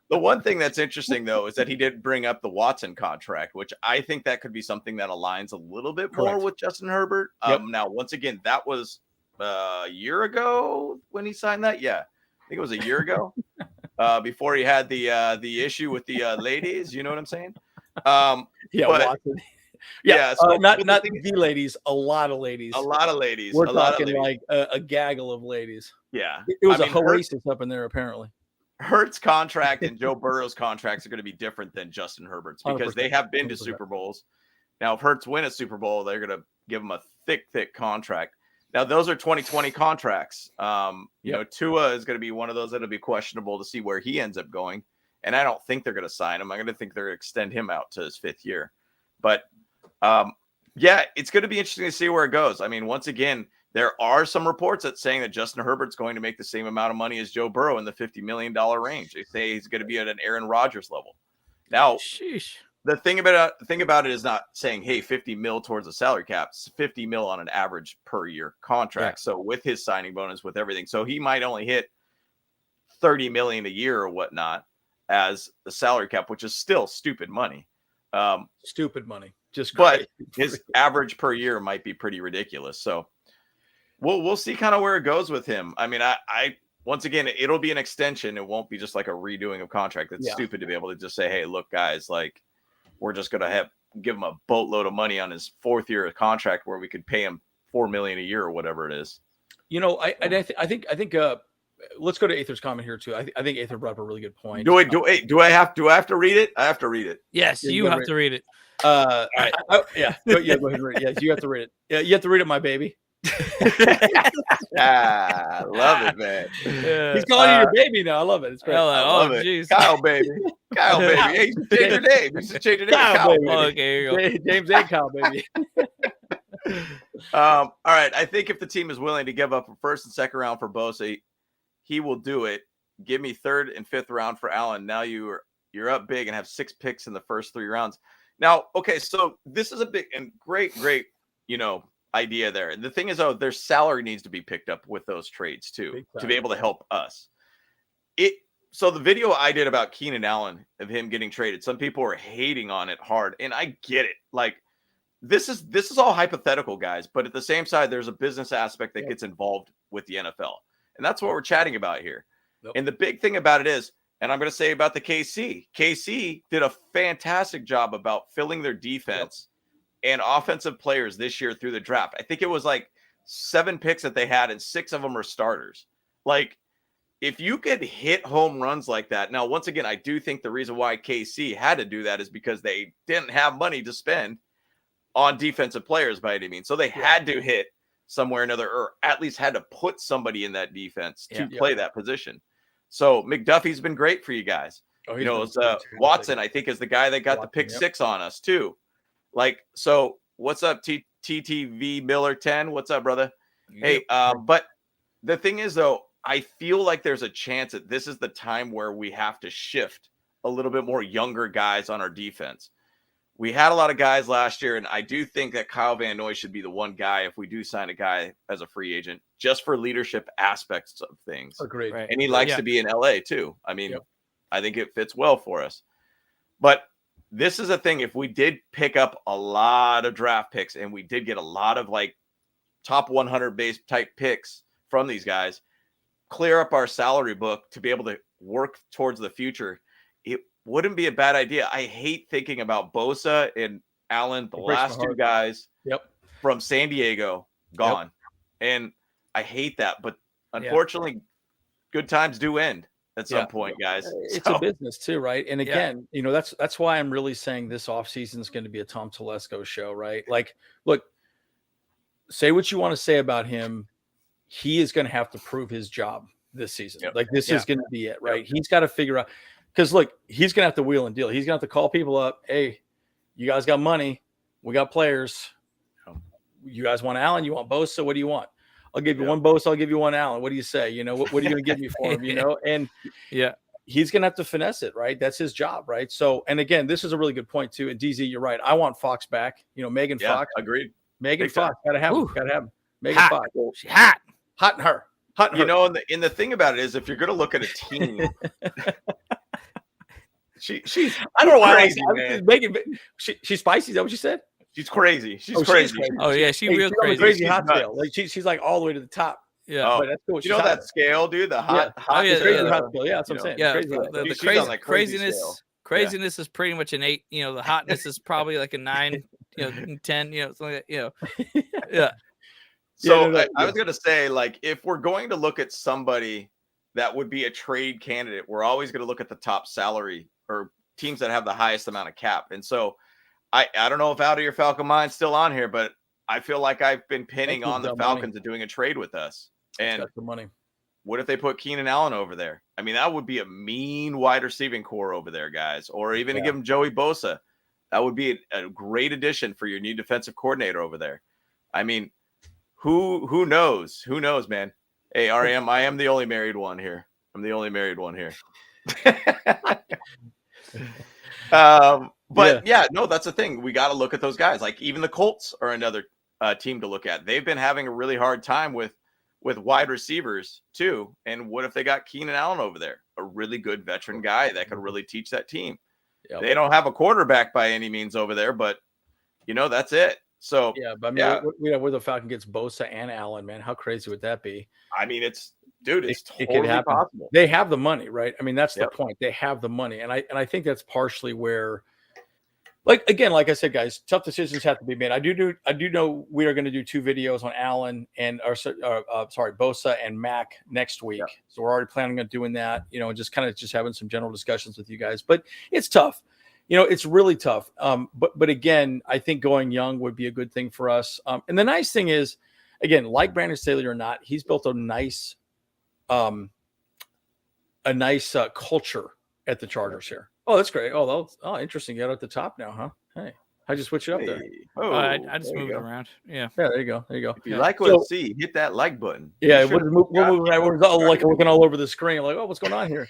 The one thing that's interesting though is that he did bring up the Watson contract, which I think that could be something that aligns a little bit more with Justin Herbert. Now, once again, that was a year ago when he signed that. Yeah, I think it was a year ago. Before he had the issue with the ladies, you know what I'm saying? Watson. So not the ladies, a lot of ladies. We're talking like a gaggle of ladies. Yeah, it was a oasis up in there apparently. Hertz contract and Joe Burrow's contracts are going to be different than Justin Herbert's, because they have been to 100%. Super Bowls. Now, if Hertz win a Super Bowl, they're going to give him a thick contract. Now, those are 2020 contracts. Tua is going to be one of those that'll be questionable to see where he ends up going. And I don't think they're going to sign him. I'm going to think they're going to extend him out to his 5th year. But, it's going to be interesting to see where it goes. I mean, once again, there are some reports that saying that Justin Herbert's going to make the same amount of money as Joe Burrow in the $50 million range. They say he's going to be at an Aaron Rodgers level. Now, the thing about it is not saying, hey, 50 mil towards the salary cap. It's 50 mil on an average per year contract. Yeah. So with his signing bonus, with everything, so he might only hit 30 million a year or whatnot as the salary cap, which is still stupid money. Stupid money, but his average per year might be pretty ridiculous. So we'll see kind of where it goes with him. I mean, I once again, it'll be an extension. It won't be just like a redoing of contract. It's stupid to be able to just say, hey, look, guys, like, we're just going to give him a boatload of money on his 4th year of contract where we could pay him $4 million a year or whatever it is. I think let's go to Aether's comment here too. I think Aether brought up a really good point. Do I have to read it? I have to read it. Yes, you have to read it. All right. Go ahead and read it. Yes, you have to read it. Yeah, you have to read it, my baby. Love it, man. He's calling you your baby now. I love it. It's great. Jeez. Kyle baby. Hey, you should change your name. You should change your name. Kyle baby. Okay, here you go. James and Kyle baby. All right. I think if the team is willing to give up a 1st and 2nd round for Bosa, he will do it. Give me 3rd and 5th round for Allen. Now you're up big and have 6 picks in the first 3 rounds. Now, okay, so this is a big and great, idea there. And the thing is, their salary needs to be picked up with those trades too, to be able to help us. So the video I did about Keenan Allen of him getting traded, some people were hating on it hard, and I get it. Like, this is all hypothetical, guys, but at the same side, there's a business aspect that gets involved with the NFL. And that's what we're chatting about here. Yep. And the big thing about it is, and I'm going to say about the KC did a fantastic job about filling their defense and offensive players this year through the draft. I think it was like 7 picks that they had, and 6 of them are starters. Like, if you could hit home runs like that. Now, once again, I do think the reason why KC had to do that is because they didn't have money to spend on defensive players by any means. So they had to hit somewhere or another, or at least had to put somebody in that defense to play that position. So McDuffie's been great for you guys. Watson, I think, is the guy that got the pick 6 on us too. Like, so what's up, TTV Miller 10? What's up, brother? Hey, but the thing is, though, I feel like there's a chance that this is the time where we have to shift a little bit more younger guys on our defense. We had a lot of guys last year, and I do think that Kyle Van Noy should be the one guy if we do sign a guy as a free agent, just for leadership aspects of things. Agreed. Right. And he likes to be in LA too. I mean, I think it fits well for us. But this is a thing. If we did pick up a lot of draft picks and we did get a lot of like top 100 base type picks from these guys, clear up our salary book to be able to work towards the future, it wouldn't be a bad idea. I hate thinking about Bosa and Allen, the last 2 guys from San Diego, gone. And I hate that. But unfortunately, good times do end at some point, guys. It's a business too, right? And again, that's why I'm really saying this offseason is going to be a Tom Telesco show, right? Like, look, say what you want to say about him. He is going to have to prove his job this season. Like, this is going to be it, right? He's got to figure out, because look, he's going to have to wheel and deal. He's going to have to call people up. Hey, you guys got money. We got players. You guys want Allen? You want Bosa? What do you want? I'll give you one Bosa. I'll give you one Allen. What do you say? What are you going to give me for him? And he's going to have to finesse it, right? That's his job, right? So, and again, this is a really good point too. And DZ, you're right. I want Fox back. Megan Fox. Agreed. Megan Fox. Got to have him. Got to have him. Megan Fox. She's hot. Hot in her. Hot in her. And the thing about it is, if you're going to look at a team, she's I don't know why crazy, man. Megan, she's spicy. Is that what you said? She's crazy. She's crazy. Oh yeah, she's real crazy. Crazy hot scale. Like she's like all the way to the top. Yeah, but that's cool. You know that scale, dude? The hot, crazy hot scale. Yeah, that's what I'm saying. Yeah, the craziness is pretty much an 8. The hotness is probably like a 9. 10. Something like that. Yeah. So I was gonna say, like, if we're going to look at somebody that would be a trade candidate, we're always going to look at the top salary or teams that have the highest amount of cap. And so I don't know if Out of Your Falcon Mind's still on here, but I feel like I've been pinning on the Falcons and doing a trade with us. And the money. What if they put Keenan Allen over there? I mean, that would be a mean wide receiving core over there, guys. Or even to give him Joey Bosa. That would be a great addition for your new defensive coordinator over there. I mean, who knows? Who knows, man? Hey, REM, I am the only married one here. I'm the only married one here. But no, that's the thing. We got to look at those guys. Like, even the Colts are another team to look at. They've been having a really hard time with wide receivers too. And what if they got Keenan Allen over there, a really good veteran guy that could really teach that team? Yep. They don't have a quarterback by any means over there, but that's it. So but I mean, where the Falcon gets Bosa and Allen, man, how crazy would that be? I mean, it's totally possible. They have the money, right? I mean, that's the point. They have the money, and I think that's partially where, like I said, guys, tough decisions have to be made. I do know we are going to do 2 videos on Allen and Bosa and Mack next week. So we're already planning on doing that. Just having some general discussions with you guys. But it's tough. It's really tough. But again, I think going young would be a good thing for us. And the nice thing is, again, like Brandon Staley or not, he's built a nice culture at the Chargers here. Oh, that's great. Oh, interesting. You got it at the top now, huh? Hey, how'd you switch it up there? Oh, I just moved it around. Yeah. Yeah, there you go. If you like what you see, hit that like button. Yeah, we're moving right. We're like looking all over the screen. Like, oh, what's going on here?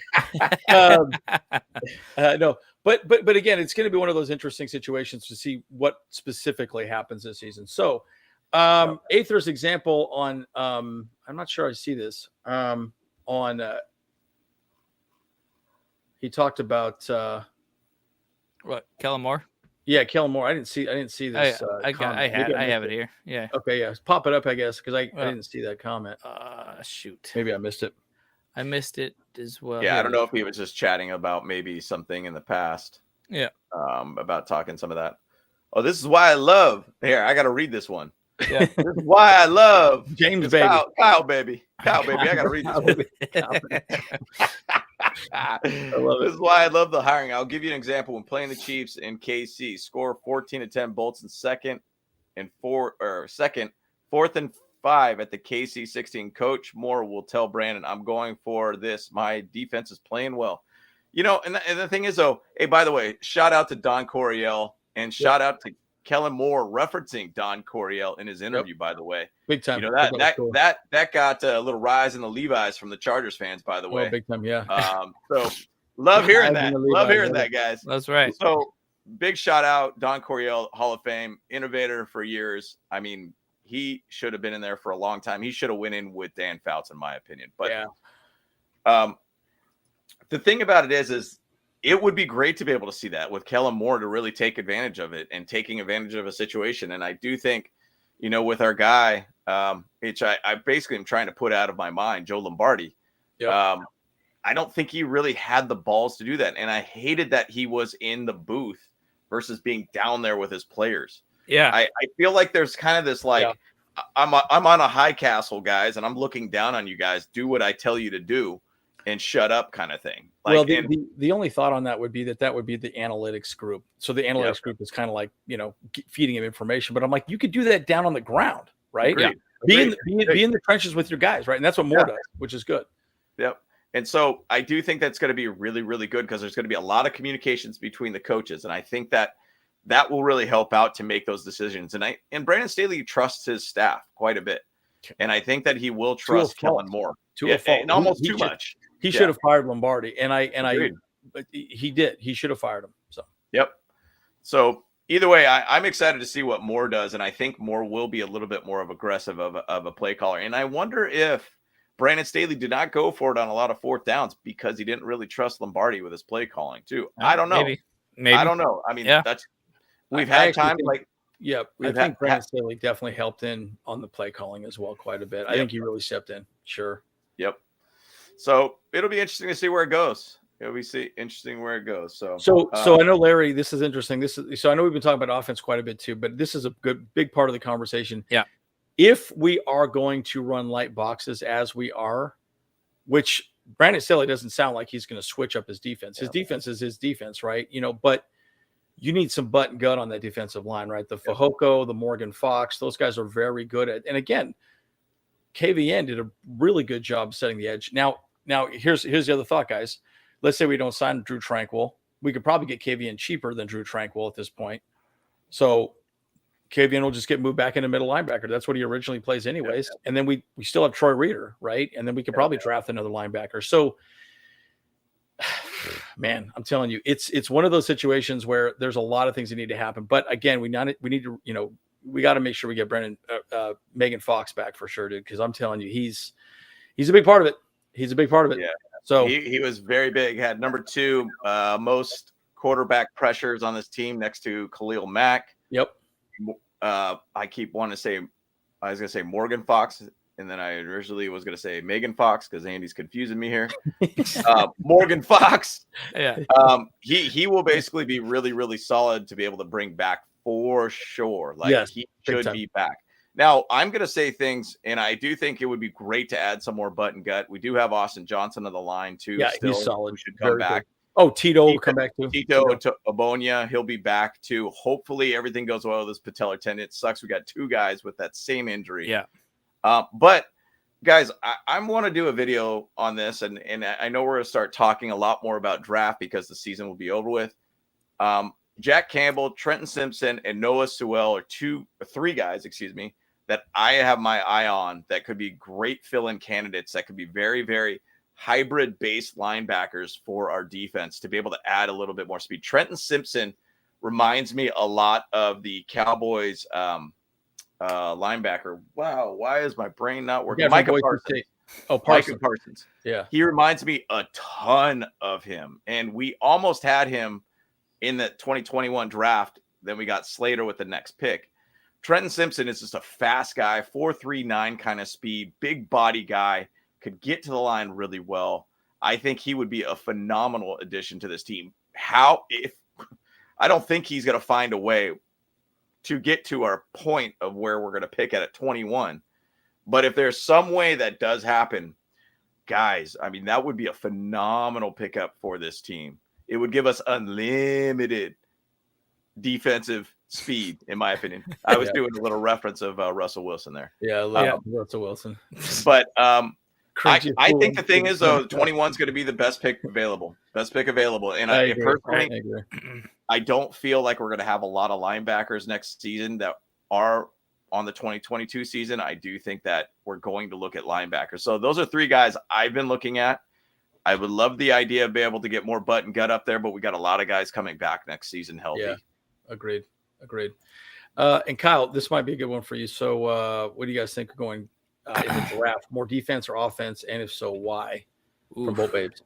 No, but again, it's going to be one of those interesting situations to see what specifically happens this season. So, Aether's example on I'm not sure I see this on he talked about what, Kellen Moore? Yeah, Kellen Moore. I didn't see this. I have it here. Yeah. Okay, yeah. Pop it up, I guess, because I didn't see that comment. Shoot. Maybe I missed it. I missed it as well. Yeah, I don't know if he was just chatting about maybe something in the past. Yeah. About talking some of that. Oh, this is why I love. Here, I got to read this one. Yeah. This is why I love James baby. Kyle baby. I got to read this one. This is why I love the hiring. I'll give you an example. When playing the Chiefs in KC, score 14-10 Bolts in second, 4th and 5 at the KC 16. Coach Moore will tell Brandon, "I'm going for this. My defense is playing well." And the thing is, though, hey, by the way, shout out to Don Coryell and shout out to Kellen Moore referencing Don Coryell in his interview, by the way. Big time. That got a little rise in the Levi's from the Chargers fans, by the way. Big time, yeah. So love hearing that. Love hearing that, guys. That's right. So big shout out, Don Coryell, Hall of Fame, innovator for years. I mean, he should have been in there for a long time. He should have went in with Dan Fouts, in my opinion. But the thing about it is it would be great to be able to see that with Kellen Moore to really take advantage of it and taking advantage of a situation. And I do think, with our guy, which I basically am trying to put out of my mind, Joe Lombardi. Yep. I don't think he really had the balls to do that. And I hated that he was in the booth versus being down there with his players. Yeah. I feel like there's kind of this, I'm on a high castle, guys, and I'm looking down on you guys. Do what I tell you to do. and shut up kind of thing. Like, well, the only thought on that would be that would be the analytics group. So the analytics group is kind of like, feeding him information. But I'm like, you could do that down on the ground, right? Agreed. Yeah. Be in the trenches with your guys, right? And that's what Moore does, which is good. Yep. And so I do think that's going to be really, really good because there's going to be a lot of communications between the coaches. And I think that will really help out to make those decisions. And Brandon Staley trusts his staff quite a bit. And I think that he will trust Kellen Moore and almost too much. He should have fired Lombardi. He did. He should have fired him. So, yep. So either way, I'm excited to see what Moore does. And I think Moore will be a little bit more of aggressive of a play caller. And I wonder if Brandon Staley did not go for it on a lot of fourth downs because he didn't really trust Lombardi with his play calling too. I don't know. Maybe. I don't know. I mean, we've had times like. Yeah, I think Brandon Staley definitely helped in on the play calling as well quite a bit. I think he really stepped in. Sure. Yep. So it'll be interesting to see where it goes. Interesting where it goes. So I know, Larry, this is interesting. So I know we've been talking about offense quite a bit too, but this is a big part of the conversation. Yeah. If we are going to run light boxes as we are, which Brandon Staley doesn't sound like he's going to switch up his defense. His defense is his defense, right? But you need some butt and gut on that defensive line, right? The Fehoko, the Morgan Fox, those guys are very good at. And again, KVN did a really good job setting the edge. Now here's the other thought, guys. Let's say we don't sign Drew Tranquil. We could probably get KVN cheaper than Drew Tranquil at this point. So KVN will just get moved back into middle linebacker. That's what he originally plays anyways. And then we still have Troy Reeder, right? And then we could probably draft another linebacker. So, man, I'm telling you, it's one of those situations where there's a lot of things that need to happen. But again, we need to, we got to make sure we get Megan Fox back for sure, dude. Because I'm telling you, he's a big part of it. He's a big part of it. Yeah. So he was very big. Had number 2 most quarterback pressures on this team next to Khalil Mack. Yep. I keep wanting to say, I was going to say Morgan Fox, and then I originally was going to say Megan Fox because Andy's confusing me here. Morgan Fox. Yeah. He will basically be really, really solid to be able to bring back for sure. He should be back. Now, I'm going to say things, and I do think it would be great to add some more butt and gut. We do have Austin Johnson on the line, too. Yeah, still, he's solid. Who should come back. Good. Oh, Tito will come back, too. Tito Abonia, he'll be back, too. Hopefully, everything goes well with this patellar tendon. It sucks. We got 2 guys with that same injury. Yeah. But, guys, I want to do a video on this, and I know we're going to start talking a lot more about draft because the season will be over with. Jack Campbell, Trenton Simpson, and Noah Sewell are 3 guys, that I have my eye on that could be great fill-in candidates that could be very, very hybrid-based linebackers for our defense to be able to add a little bit more speed. Trenton Simpson reminds me a lot of the Cowboys linebacker. Wow, why is my brain not working? Micah Parsons. Micah Parsons. Yeah. He reminds me a ton of him, and we almost had him in the 2021 draft. Then we got Slater with the next pick. Trenton Simpson is just a fast guy, 4.39 kind of speed, big body guy, could get to the line really well. I think he would be a phenomenal addition to this team. I don't think he's going to find a way to get to our point of where we're going to pick at 21. But if there's some way that does happen, guys, I mean, that would be a phenomenal pickup for this team. It would give us unlimited defensive speed, in my opinion. I was doing a little reference of Russell Wilson there. Yeah, I love Russell Wilson. But I think the thing is, though, 21 is going to be the best pick available. And I don't feel like we're going to have a lot of linebackers next season that are on the 2022 season. I do think that we're going to look at linebackers. So those are 3 guys I've been looking at. I would love the idea of being able to get more butt and gut up there, but we got a lot of guys coming back next season healthy. Yeah, agreed. And Kyle, this might be a good one for you. So what do you guys think of going in the draft? More defense or offense? And if so, why? From both babes.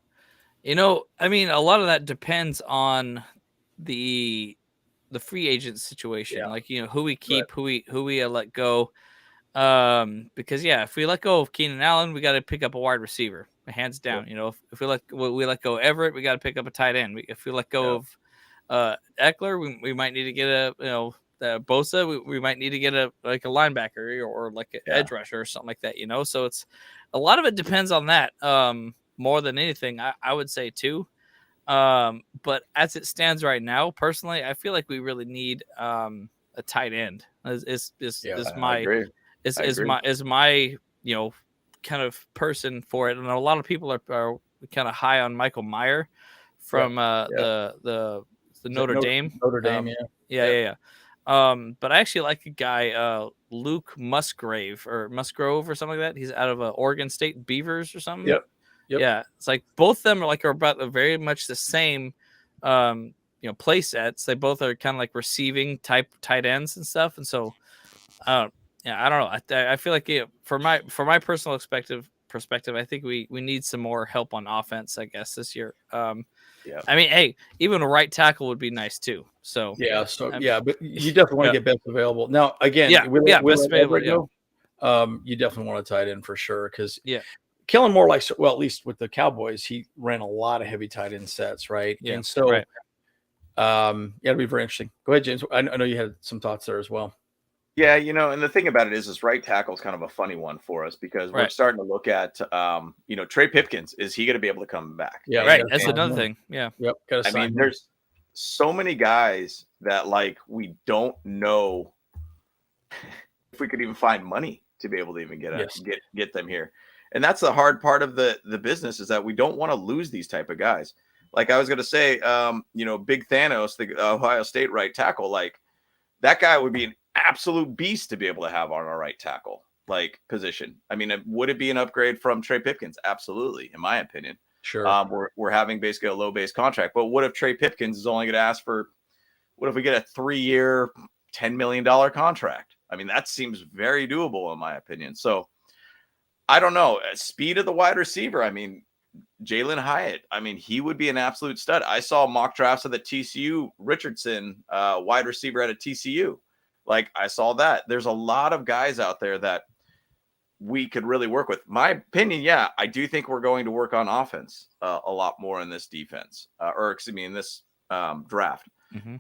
I mean, a lot of that depends on the free agent situation. Yeah. Like, who we keep, who we let go. Because if we let go of Keenan Allen, we got to pick up a wide receiver, hands down. If we let go Everett, we got to pick up a tight end. If we let go of Eckler, we might need to get Bosa. We might need to get a linebacker or like an edge rusher or something like that. So it's a lot of it depends on that. more than anything, I would say 2. But as it stands right now, personally, I feel like we really need a tight end. Is I agree. my kind of person for it, and a lot of people are kind of high on Michael Meyer from the Notre Dame. Notre Dame, yeah. But I actually like a guy, Luke Musgrove or something like that. He's out of Oregon State Beavers or something. Yep. Yeah, it's like both of them are about very much the same, play sets. They both are kind of like receiving type tight ends and stuff. And so, I don't know. I feel like for my personal perspective, I think we need some more help on offense, I guess, this year. I mean, hey, even a right tackle would be nice too. So but you definitely want to get best available. Now, again, best available. You definitely want a tight end for sure because Kellen Moore at least with the Cowboys, he ran a lot of heavy tight end sets, right? Yeah, and so, it'll be very interesting. Go ahead, James. I know you had some thoughts there as well. Yeah, and the thing about it is right tackle is kind of a funny one for us because we're starting to look at, Trey Pipkins. Is he going to be able to come back? Yeah, right. That's another thing. Yeah. Yep. I mean, there's so many guys that we don't know if we could even find money to be able to even get them here. And that's the hard part of the business is that we don't want to lose these type of guys. Like I was going to say, Big Thanos, the Ohio State right tackle, that guy would be an absolute beast to be able to have on our right tackle position. I mean, would it be an upgrade from Trey Pipkins? Absolutely, in my opinion. Sure. We're having basically a low base contract, but what if Trey Pipkins is only going to ask for? What if we get a 3-year, $10 million contract? I mean, that seems very doable in my opinion. So I don't know. Speed of the wide receiver. I mean, Jalen Hyatt. I mean, he would be an absolute stud. I saw mock drafts of the TCU Richardson wide receiver at a TCU. I saw that. There's a lot of guys out there that we could really work with. My opinion, I do think we're going to work on offense a lot more in this defense, in this draft. Mm-hmm.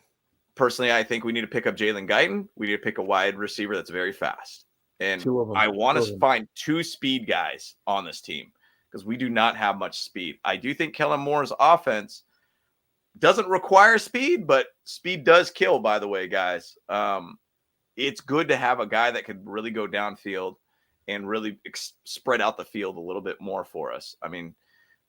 Personally, I think we need to pick up Jalen Guyton. We need to pick a wide receiver that's very fast. And I want to find 2 speed guys on this team because we do not have much speed. I do think Kellen Moore's offense doesn't require speed, but speed does kill, by the way, guys. It's good to have a guy that could really go downfield and really spread out the field a little bit more for us. I mean,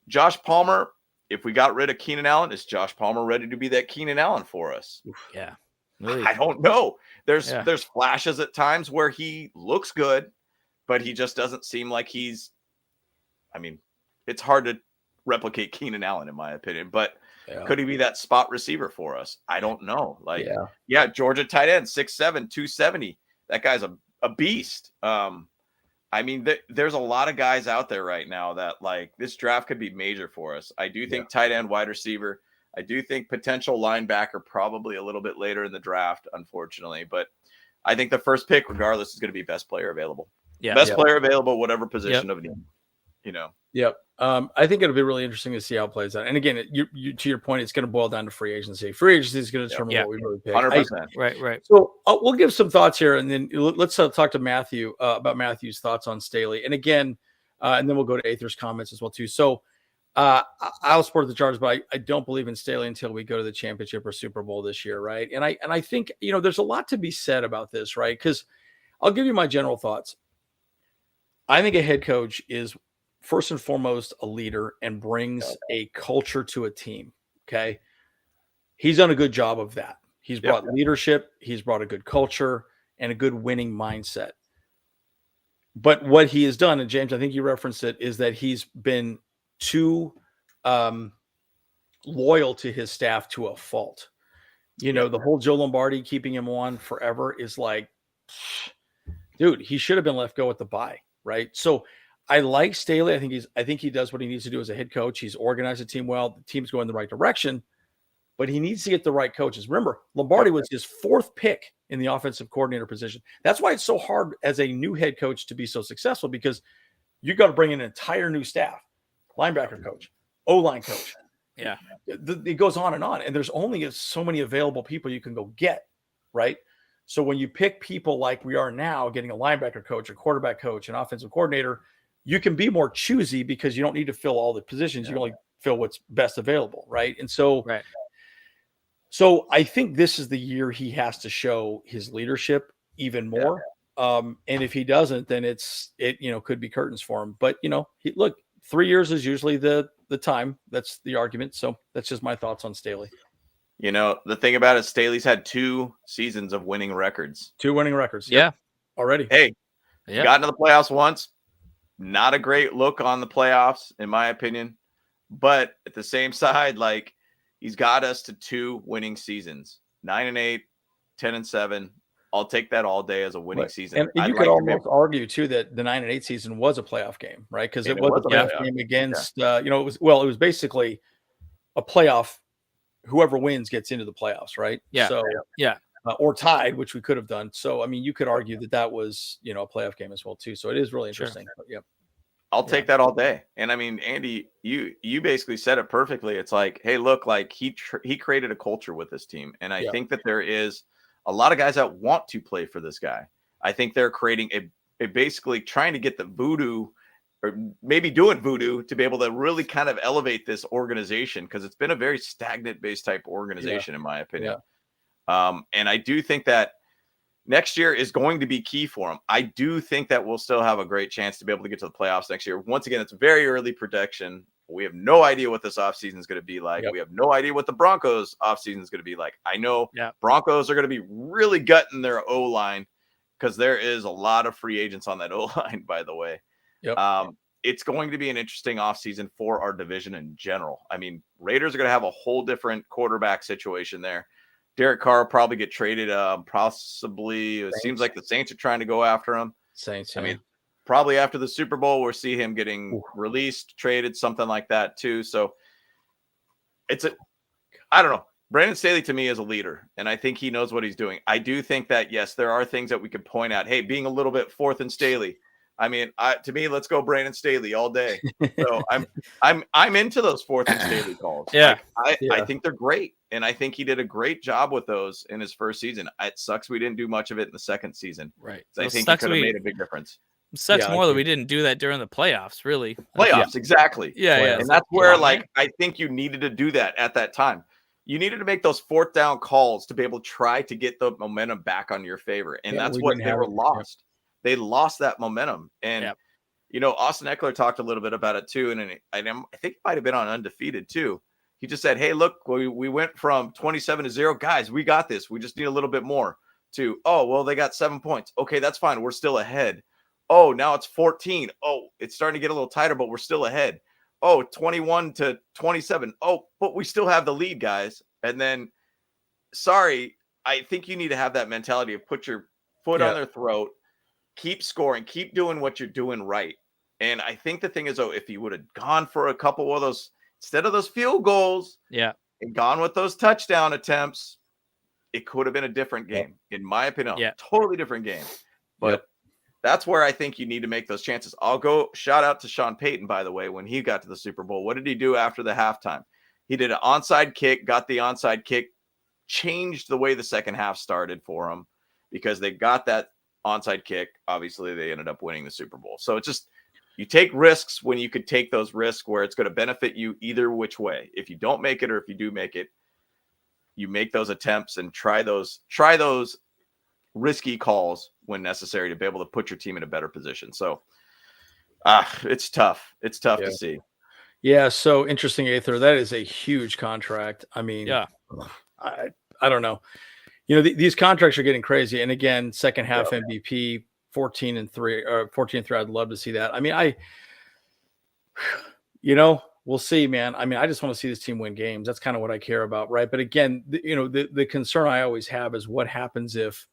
Josh Palmer, if we got rid of Keenan Allen, is Josh Palmer ready to be that Keenan Allen for us? Yeah. Really? I don't know. There's flashes at times where he looks good, but he just doesn't seem like he's – I mean, it's hard to replicate Keenan Allen in my opinion, but could he be that spot receiver for us? I don't know. Georgia tight end, 6'7", 270. That guy's a beast. I mean, there's a lot of guys out there right now that this draft could be major for us. I do think tight end, wide receiver. I do think potential linebacker probably a little bit later in the draft, unfortunately. But I think the first pick, regardless, is going to be best player available. Yeah, best player available, whatever position of need. Yep. I think it'll be really interesting to see how it plays out. And again, you to your point, it's going to boil down to free agency. Free agency is going to determine what we really pick. 100%. Right. So we'll give some thoughts here, and then let's talk to Matthew about Matthew's thoughts on Staley. And again, and then we'll go to Aether's comments as well too. So I'll support the Chargers, but I don't believe in Staley until we go to the championship or Super Bowl this year, right? And I think there's a lot to be said about this, right? Because I'll give you my general thoughts. I think a head coach is first and foremost a leader and brings a culture to a team. Okay. He's done a good job of that. He's brought leadership. He's brought a good culture and a good winning mindset. But what he has done, and James, I think you referenced it, is that he's been too loyal to his staff to a fault. The whole Joe Lombardi keeping him on forever is dude, he should have been left go at the bye. Right. So I like Staley. I think he does what he needs to do as a head coach. He's organized the team well. The team's going in the right direction, but he needs to get the right coaches. Remember, Lombardi was his 4th pick in the offensive coordinator position. That's why it's so hard as a new head coach to be so successful, because you got to bring in an entire new staff, linebacker coach, O-line coach. Yeah. It goes on, and there's only so many available people you can go get. Right. So when you pick people like we are now, getting a linebacker coach, a quarterback coach, an offensive coordinator, you can be more choosy because you don't need to fill all the positions. You can only fill what's best available, right? And so, so I think this is the year he has to show his leadership even more. And if he doesn't, then it could be curtains for him. But look, 3 years is usually the time. That's the argument. So that's just my thoughts on Staley. The thing about it, Staley's had 2 seasons of winning records. 2 winning records. Yeah. Already. Hey, got into the playoffs once. Not a great look on the playoffs, in my opinion. But at the same side, like, he's got us to 2 winning seasons, 9-8, 10-7. I'll take that all day as a winning season. And you could almost argue too that the 9-8 season was a playoff game, right? Because it was a playoff game against, it was basically a playoff. Whoever wins gets into the playoffs, right? Yeah. So or tied, which we could have done. So I mean, you could argue that was a playoff game as well too. So it is really interesting. But, I'll take that all day. And I mean, Andy, you basically said it perfectly. It's like, hey, look, like he created a culture with this team, and I think that there is a lot of guys that want to play for this guy. I think they're creating a basically trying to get the voodoo, or maybe doing voodoo, to be able to really kind of elevate this organization, because it's been a very stagnant based type organization, in my opinion. And I do think that next year is going to be key for them. I do think that we'll still have a great chance to be able to get to the playoffs next year. Once again, it's very early prediction. We have no idea what this offseason is going to be like. We have no idea what the Broncos offseason is going to be like. I know Broncos are going to be really gutting their O-line, because there is a lot of free agents on that O-line, by the way. It's going to be an interesting offseason for our division in general. I mean, Raiders are going to have a whole different quarterback situation there. Derek Carr will probably get traded. Possibly, it seems like the Saints are trying to go after him. Saints. I mean, probably after the Super Bowl, we'll see him getting released, traded, something like that too. So I don't know. Brandon Staley to me is a leader, and I think he knows what he's doing. I do think that, yes, there are things that we could point out. Hey, being a little bit 4th and Staley. I mean, to me, let's go Brandon Staley all day. So I'm into those 4th and Staley calls. I think they're great, and I think he did a great job with those in his first season. It sucks we didn't do much of it in the second season. Right. I think he could have made a big difference. It sucks more that we didn't do that during the playoffs, really. Playoffs, exactly. Yeah. And that's where, I think you needed to do that at that time. You needed to make those 4th down calls to be able to try to get the momentum back on your favor. And that's what they were lost. They lost that momentum. And, Austin Eckler talked a little bit about it too. And I think it might have been on Undefeated too. He just said, hey, look, we went from 27-0. Guys, we got this. We just need a little bit more. To, oh, well, they got 7 points. Okay, that's fine. We're still ahead. Oh, now it's 14. Oh, it's starting to get a little tighter, but we're still ahead. Oh, 21-27. Oh, but we still have the lead, guys. And then, sorry, I think you need to have that mentality of put your foot on their throat, keep scoring, keep doing what you're doing right. And I think the thing is, if you would have gone for a couple of those, instead of those field goals, and gone with those touchdown attempts, it could have been a different game, in my opinion. Totally different game. But that's where I think you need to make those chances. I'll go shout out to Sean Payton, by the way, when he got to the Super Bowl. What did he do after the halftime? He did an onside kick, got the onside kick, changed the way the second half started for him, because they got that onside kick. Obviously, they ended up winning the Super Bowl. So it's just, you take risks when you could take those risks where it's going to benefit you either which way. If you don't make it, or if you do make it, you make those attempts and try those risky calls when necessary to be able to put your team in a better position. So it's tough. It's tough to see. Yeah. So interesting, Aether. That is a huge contract. I mean, I don't know. These contracts are getting crazy. And again, second half MVP, 14-3. I'd love to see that. I mean, we'll see, man. I mean, I just want to see this team win games. That's kind of what I care about. Right. But again, the concern I always have is what happens if,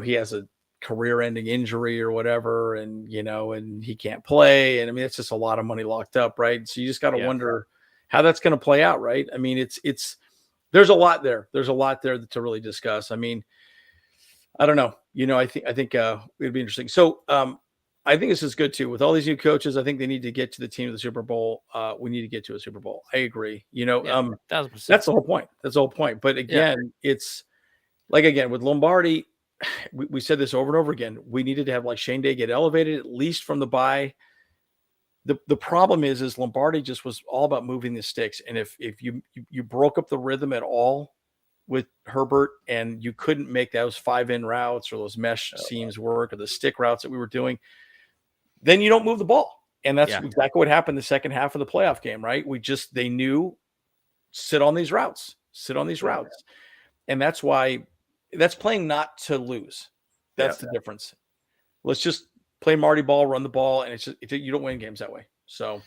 he has a career-ending injury or whatever, and he can't play. And I mean, it's just a lot of money locked up, right? So you just got to wonder how that's going to play out, right? I mean, there's a lot there. There's a lot there to really discuss. I mean, I don't know. I think it'd be interesting. So I think this is good too. With all these new coaches, I think they need to get to the team of the Super Bowl. We need to get to a Super Bowl. I agree. 1,000%. That's the whole point. That's the whole point. But again, it's like, again, with Lombardi, we said this over and over again. We needed to have like Shane Day get elevated at least from the bye. The problem is Lombardi just was all about moving the sticks. And if you broke up the rhythm at all with Herbert and you couldn't make those 5-in routes or those mesh seams work or the stick routes that we were doing, then you don't move the ball. And that's exactly what happened the second half of the playoff game, right? They knew sit on these routes. And that's why that's playing not to lose. That's the difference. Let's just play Marty ball, run the ball, and you don't win games that way. So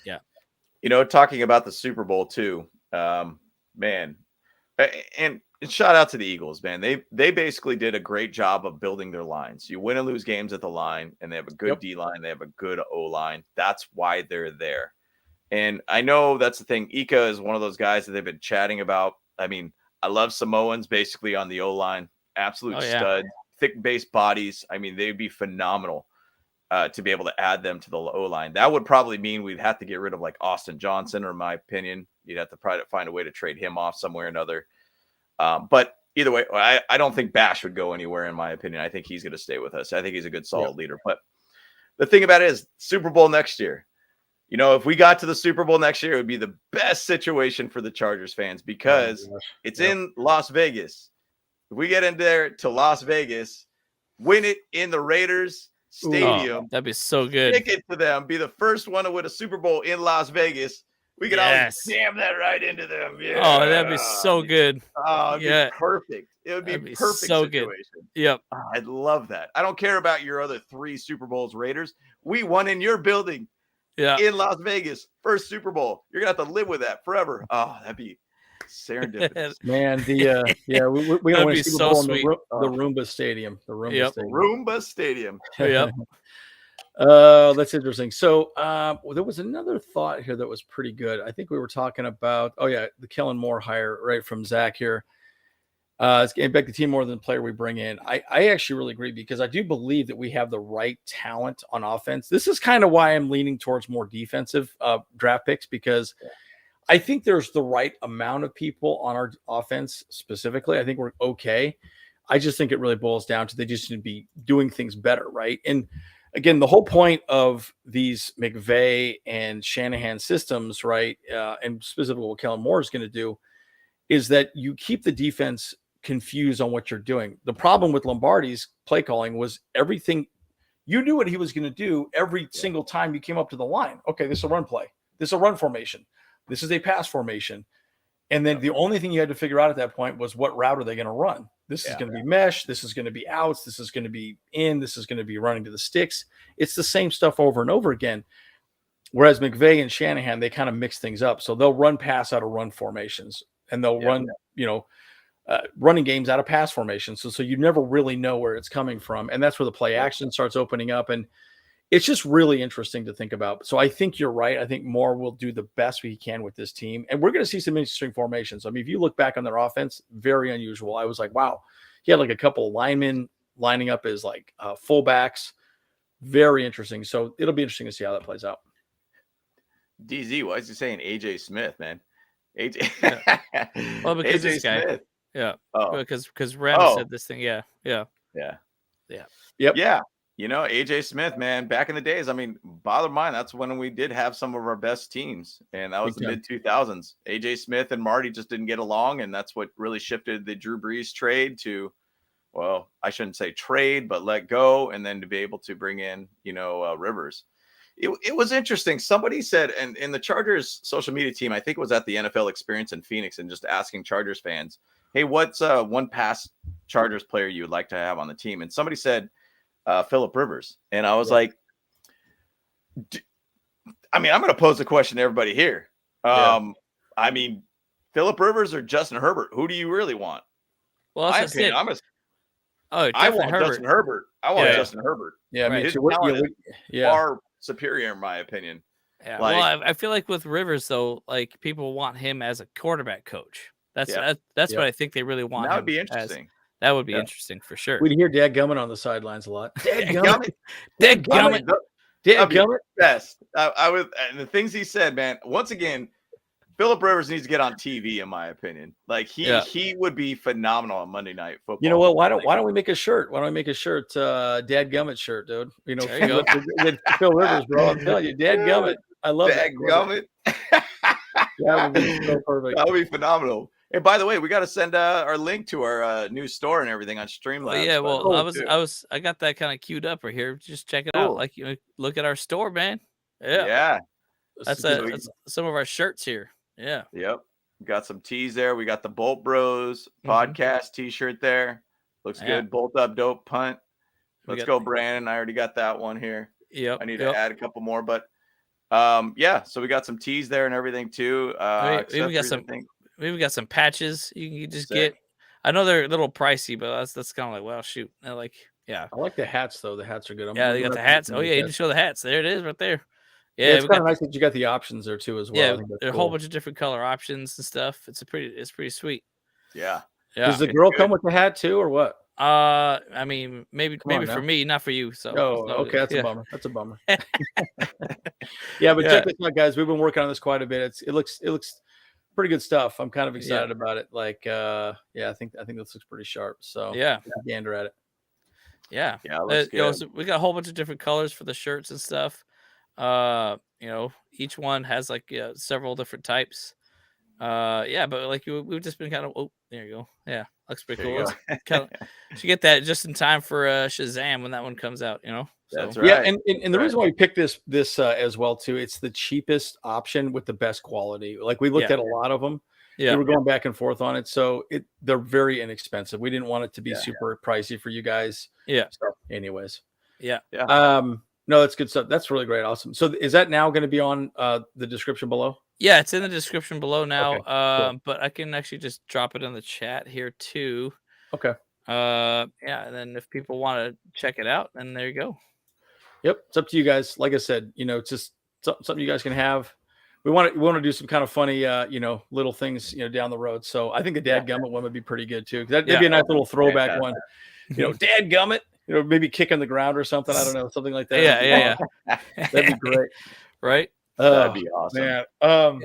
talking about the Super Bowl too, man, and shout out to the Eagles, man. They basically did a great job of building their lines. You win and lose games at the line, and they have a good D line, they have a good O line. That's why they're there. And I know that's the thing. Ika is one of those guys that they've been chatting about. I mean, I love Samoans basically on the O line, absolute stud, thick base bodies. I mean, they'd be phenomenal. To be able to add them to the O-line. That would probably mean we'd have to get rid of like Austin Johnson, or in my opinion, you'd have to probably find a way to trade him off somewhere or another. But either way, I don't think Bash would go anywhere, in my opinion. I think he's going to stay with us. I think he's a good, solid leader. But the thing about it is Super Bowl next year. If we got to the Super Bowl next year, it would be the best situation for the Chargers fans because it's in Las Vegas. If we get in there to Las Vegas, win it in the Raiders Stadium, that'd be so good. Stick it to them. Be the first one to win a Super Bowl in Las Vegas. We could always jam that right into them. Yeah. Oh, that'd be so good. Oh, it'd be perfect. It would be perfect so situation. Good. Yep. Oh, I'd love that. I don't care about your other 3 Super Bowls, Raiders. We won in your building. In Las Vegas, first Super Bowl. You're gonna have to live with that forever. Oh, that'd be serendipitous. Man, we don't win a Super Bowl in the Roomba Stadium. The Roomba Stadium. Yep. That's interesting. So there was another thought here that was pretty good. I think we were talking about the Kellen Moore hire, right, from Zach here. It's getting back the team more than the player we bring in. I actually really agree because I do believe that we have the right talent on offense. This is kind of why I'm leaning towards more defensive draft picks because I think there's the right amount of people on our offense specifically. I think we're okay. I just think it really boils down to they just need to be doing things better, right? And again, the whole point of these McVay and Shanahan systems, right, and specifically what Kellen Moore is going to do, is that you keep the defense confused on what you're doing. The problem with Lombardi's play calling was everything. You knew what he was going to do every single time you came up to the line. Okay, this is a run play. This is a run formation. This is a pass formation. And then the only thing you had to figure out at that point was what route are they going to run? This is going to be mesh. This is going to be outs. This is going to be in. This is going to be running to the sticks. It's the same stuff over and over again. Whereas McVay and Shanahan, they kind of mix things up. So they'll run pass out of run formations and they'll run, running games out of pass formations. So you never really know where it's coming from. And that's where the play action starts opening up. And it's just really interesting to think about. So I think you're right. I think Moore will do the best he can with this team. And we're going to see some interesting formations. I mean, if you look back on their offense, very unusual. I was like, wow, he had like a couple of linemen lining up as like fullbacks. Very interesting. So it'll be interesting to see how that plays out. DZ, why is he saying AJ Smith, man? AJ. Well, because AJ this guy. Smith. Yeah. Oh. Because Rem said this thing. Yeah. Yep. Yeah. AJ Smith, man, back in the days, I mean, bother mine, that's when we did have some of our best teams, and that was the mid-2000s. AJ Smith and Marty just didn't get along, and that's what really shifted the Drew Brees trade to, well, I shouldn't say trade, but let go, and then to be able to bring in, Rivers. It was interesting. Somebody said, and in the Chargers social media team, I think it was at the NFL Experience in Phoenix, and just asking Chargers fans, hey, what's one past Chargers player you would like to have on the team? And somebody said, Phillip Rivers. And I was like, I'm going to pose the question to everybody here. I mean, Phillip Rivers or Justin Herbert? Who do you really want? Well, that's it. I want Herbert. Justin Herbert. I want Justin Herbert. Yeah, his talent is far superior in my opinion. Yeah. Well, I feel like with Rivers though, like people want him as a quarterback coach. That's what I think they really want. That would be interesting. That would be interesting for sure. We'd hear Dad Gummit on the sidelines a lot. Dadgummit. Best. I would, and the things he said, man. Once again, Phillip Rivers needs to get on TV, in my opinion. Like he would be phenomenal on Monday Night Football. You know what? Why don't we make a shirt? Why don't we make a shirt? Dad Gummit shirt, dude. There you go. Phil Rivers, bro. I'm telling you, Dad Gummit. I love that. Dadgummit. That would be so perfect. That would be phenomenal. And by the way, we got to send our link to our new store and everything on Streamlabs. Oh, yeah, well, I got that kind of queued up right here. Just check it out. Like, look at our store, man. Yeah. That's some of our shirts here. Yeah. Yep. We got some tees there. We got the Bolt Bros podcast t-shirt there. Looks good. Bolt up, dope punt. Let's go, Brandon. I already got that one here. Yep. I need to add a couple more, but so we got some tees there and everything too. We got some patches you can just get. I know they're a little pricey, but that's kind of like, well, shoot. I like the hats though. The hats are good. They got the hats. Oh yeah, you can show the hats. There it is, right there. Yeah, it's kind of nice that you got the options there too as well. Yeah, there are a whole bunch of different color options and stuff. It's pretty sweet. Yeah. Does the girl come with the hat too, or what? I mean, maybe for me, not for you. So. Okay, that's a bummer. That's a bummer. Yeah, but check this out, guys. We've been working on this quite a bit. It looks pretty good stuff. I'm kind of excited about it. Like, I think this looks pretty sharp. So gander at it. Yeah, so we got a whole bunch of different colors for the shirts and stuff. Each one has like several different types. But like we've just been kind of there you go. Yeah, looks pretty cool. Should get that just in time for Shazam when that one comes out. So. That's right. Yeah, and the reason why we picked this as well too, it's the cheapest option with the best quality. Like we looked at a lot of them. Yeah, we were going back and forth on it, so they're very inexpensive. We didn't want it to be super pricey for you guys. Yeah. So anyways. Yeah. No, that's good stuff. That's really great. Awesome. So is that now going to be on the description below? Yeah, it's in the description below now. Okay, cool. But I can actually just drop it in the chat here too. Okay. And then if people want to check it out, then there you go. Yep, it's up to you guys. Like I said, it's just something you guys can have. We want to do some kind of funny, little things, down the road. So I think the Dadgummit one would be pretty good too. That'd be a nice little throwback one. Dadgummit. Maybe kick on the ground or something. I don't know, something like that. Yeah. That'd be great, right? That'd be awesome. Man.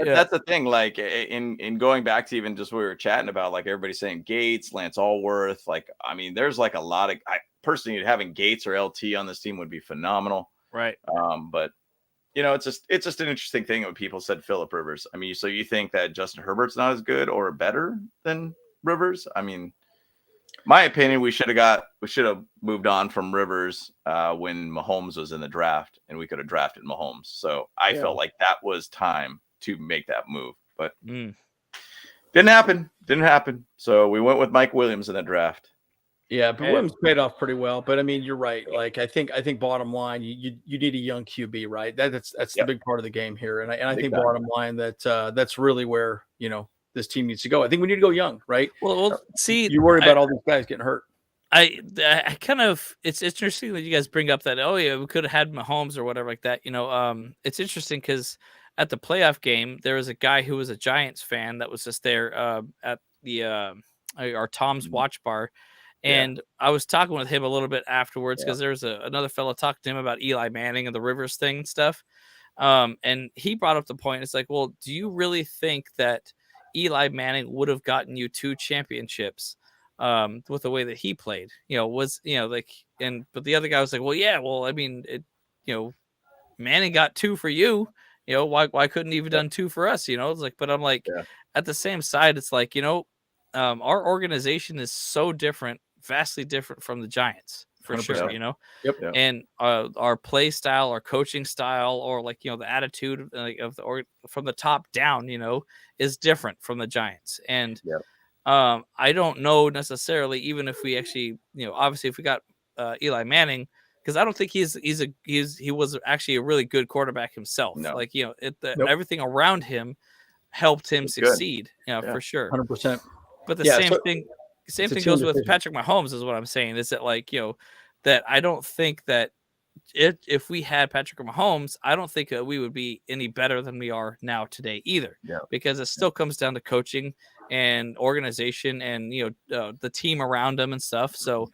That's the thing. Like in going back to even just what we were chatting about, like everybody saying Gates, Lance Allworth. Like, I mean, there's like a lot of. I personally having Gates or LT on this team would be phenomenal. Right. But it's just an interesting thing when people said Phillip Rivers. I mean, so you think that Justin Herbert's not as good or better than Rivers? I mean, my opinion, we should have moved on from Rivers when Mahomes was in the draft, and we could have drafted Mahomes. So I felt like that was time to make that move, but didn't happen. So we went with Mike Williams in the draft. Yeah, but Williams paid off pretty well. But I mean, you're right. Like I think bottom line, you need a young QB, right? That's the big part of the game here. And I think bottom line that's really where this team needs to go. I think we need to go young, right? Well, see, you worry about all these guys getting hurt. I kind of, it's interesting that you guys bring up that, we could have had Mahomes or whatever like that. It's interesting because at the playoff game, there was a guy who was a Giants fan that was just there at the our Tom's Watch Bar. And I was talking with him a little bit afterwards because there's another fellow talking to him about Eli Manning and the Rivers thing and stuff. And he brought up the point. It's like, well, do you really think that Eli Manning would have gotten you 2 championships with the way that he played? But the other guy was like, well, I mean, Manning got 2 for you. Why couldn't he have done 2 for us? It's like, but I'm like, at the same side, it's like, our organization is so different, vastly different from the Giants for 100%. Sure. Yep. And our play style, our coaching style, or like, the attitude from the top down, is different from the Giants. And I don't know necessarily, even if we actually, obviously if we got Eli Manning, because I don't think he was actually a really good quarterback himself. No. Like, everything around him helped him succeed, for sure. 100%. But the same thing goes with Patrick Mahomes, is what I'm saying. Is that like, that I don't think that if we had Patrick Mahomes, I don't think that we would be any better than we are now today either. Yeah. Because it still comes down to coaching and organization and, the team around them and stuff. So,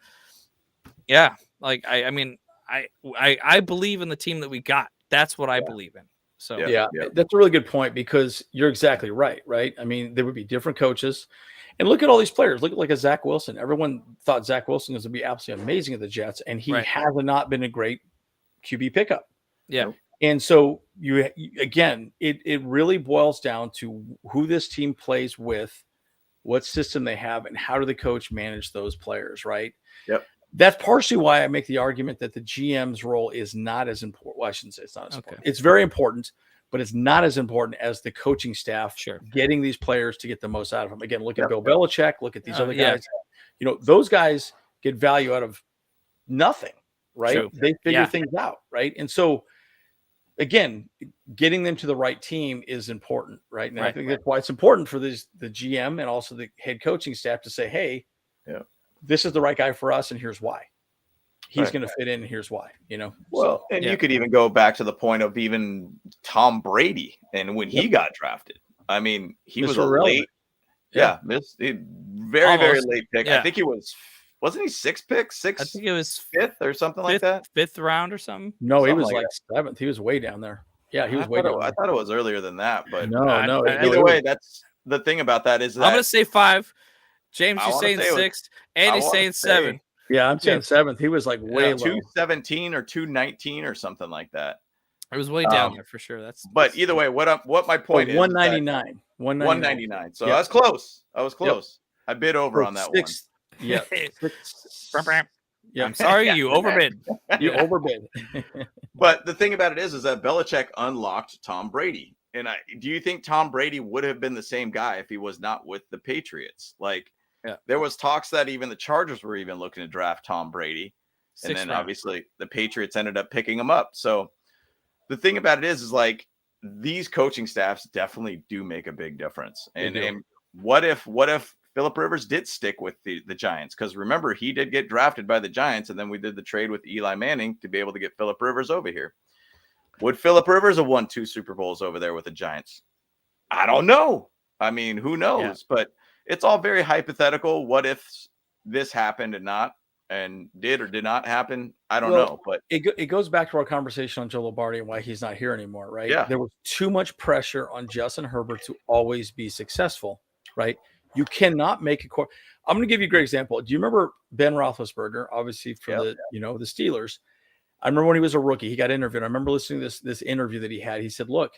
yeah, like, I mean, I believe in the team that we got. That's what I believe in. So, that's a really good point because you're exactly right. Right. I mean, there would be different coaches. And look at all these players. Look at like a Zach Wilson. Everyone thought Zach Wilson was going to be absolutely amazing at the Jets, and he has not been a great QB pickup. Yeah. And so again, it really boils down to who this team plays with, what system they have, and how do the coach manage those players, right? Yep. That's partially why I make the argument that the GM's role is not as important. Well, I shouldn't say it's not as important. It's very important, but it's not as important as the coaching staff getting these players to get the most out of them. Again, look at Bill Belichick, look at these other guys. You know, those guys get value out of nothing, right? True. They figure things out, right? And so, again, getting them to the right team is important, right? And I think that's why it's important for the GM and also the head coaching staff to say, hey, this is the right guy for us, and here's why. He's going to fit in, and here's why, you know? Well, so, and you could even go back to the point of even Tom Brady and when he got drafted. I mean, he was a late, very late pick. I think he wasn't he sixth pick? I think it was fifth or something like that. Fifth round or something. No, he was like seventh. He was way down there. Yeah, he was way down there. I thought it was earlier than that, but no. Either way, that's the thing about that is that I'm going to say 5. James, you're saying 6th. Andy's saying 7. Yeah, I'm saying 7th. He was like way low. 217 or 219 or something like that. It was way down there for sure. But either way, what my point is 199. 199. So I was close. I bid over on that sixth. one. Yeah. Yeah. I'm sorry, you overbid. You overbid. But the thing about it is that Belichick unlocked Tom Brady. And do you think Tom Brady would have been the same guy if he was not with the Patriots? Like, there was talks that even the Chargers were even looking to draft Tom Brady. And then obviously the Patriots ended up picking him up. So the thing about it is like these coaching staffs definitely do make a big difference. And what if Phillip Rivers did stick with the Giants? Because remember, he did get drafted by the Giants, and then we did the trade with Eli Manning to be able to get Phillip Rivers over here. Would Phillip Rivers have won 2 Super Bowls over there with the Giants? I don't know. I mean, who knows? Yeah. But it's all very hypothetical. What if this happened and did or did not happen? I don't know. But it goes back to our conversation on Joe Lombardi and why he's not here anymore, right? Yeah. There was too much pressure on Justin Herbert to always be successful, right? You cannot make a I'm going to give you a great example. Do you remember Ben Roethlisberger, obviously for the Steelers? I remember when he was a rookie, he got interviewed. I remember listening to this interview that he had. He said, look,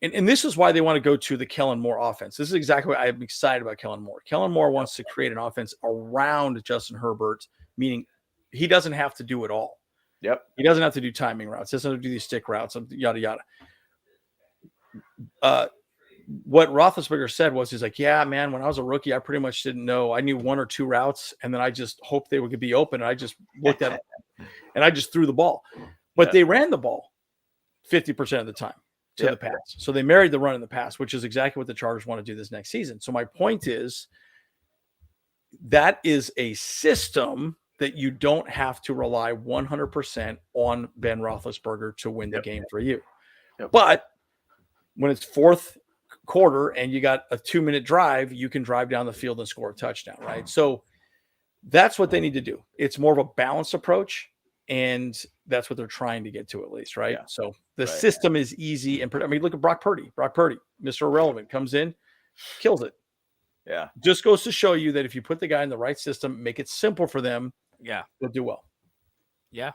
and this is why they want to go to the Kellen Moore offense. This is exactly why I'm excited about Kellen Moore. Kellen Moore wants to create an offense around Justin Herbert, meaning he doesn't have to do it all. Yep. He doesn't have to do timing routes. He doesn't have to do these stick routes, yada, yada. What Roethlisberger said was, he's like, yeah, man, when I was a rookie, I pretty much didn't know. I knew 1 or 2 routes, and then I just hoped they would be open. And I just looked at it, and I just threw the ball. But they ran the ball 50% of the time to the pass. So they married the run and the pass, which is exactly what the Chargers want to do this next season. So my point is, that is a system that you don't have to rely 100% on Ben Roethlisberger to win the game for you. But when it's fourth quarter and you got a 2-minute drive, you can drive down the field and score a touchdown, right? So that's what they need to do. It's more of a balanced approach, and that's what they're trying to get to, at least, right? So the system is easy. And I mean, look at Brock Purdy, Mr. Irrelevant, comes in, kills it. Yeah. Just goes to show you that if you put the guy in the right system, make it simple for them, they'll do well. Yeah.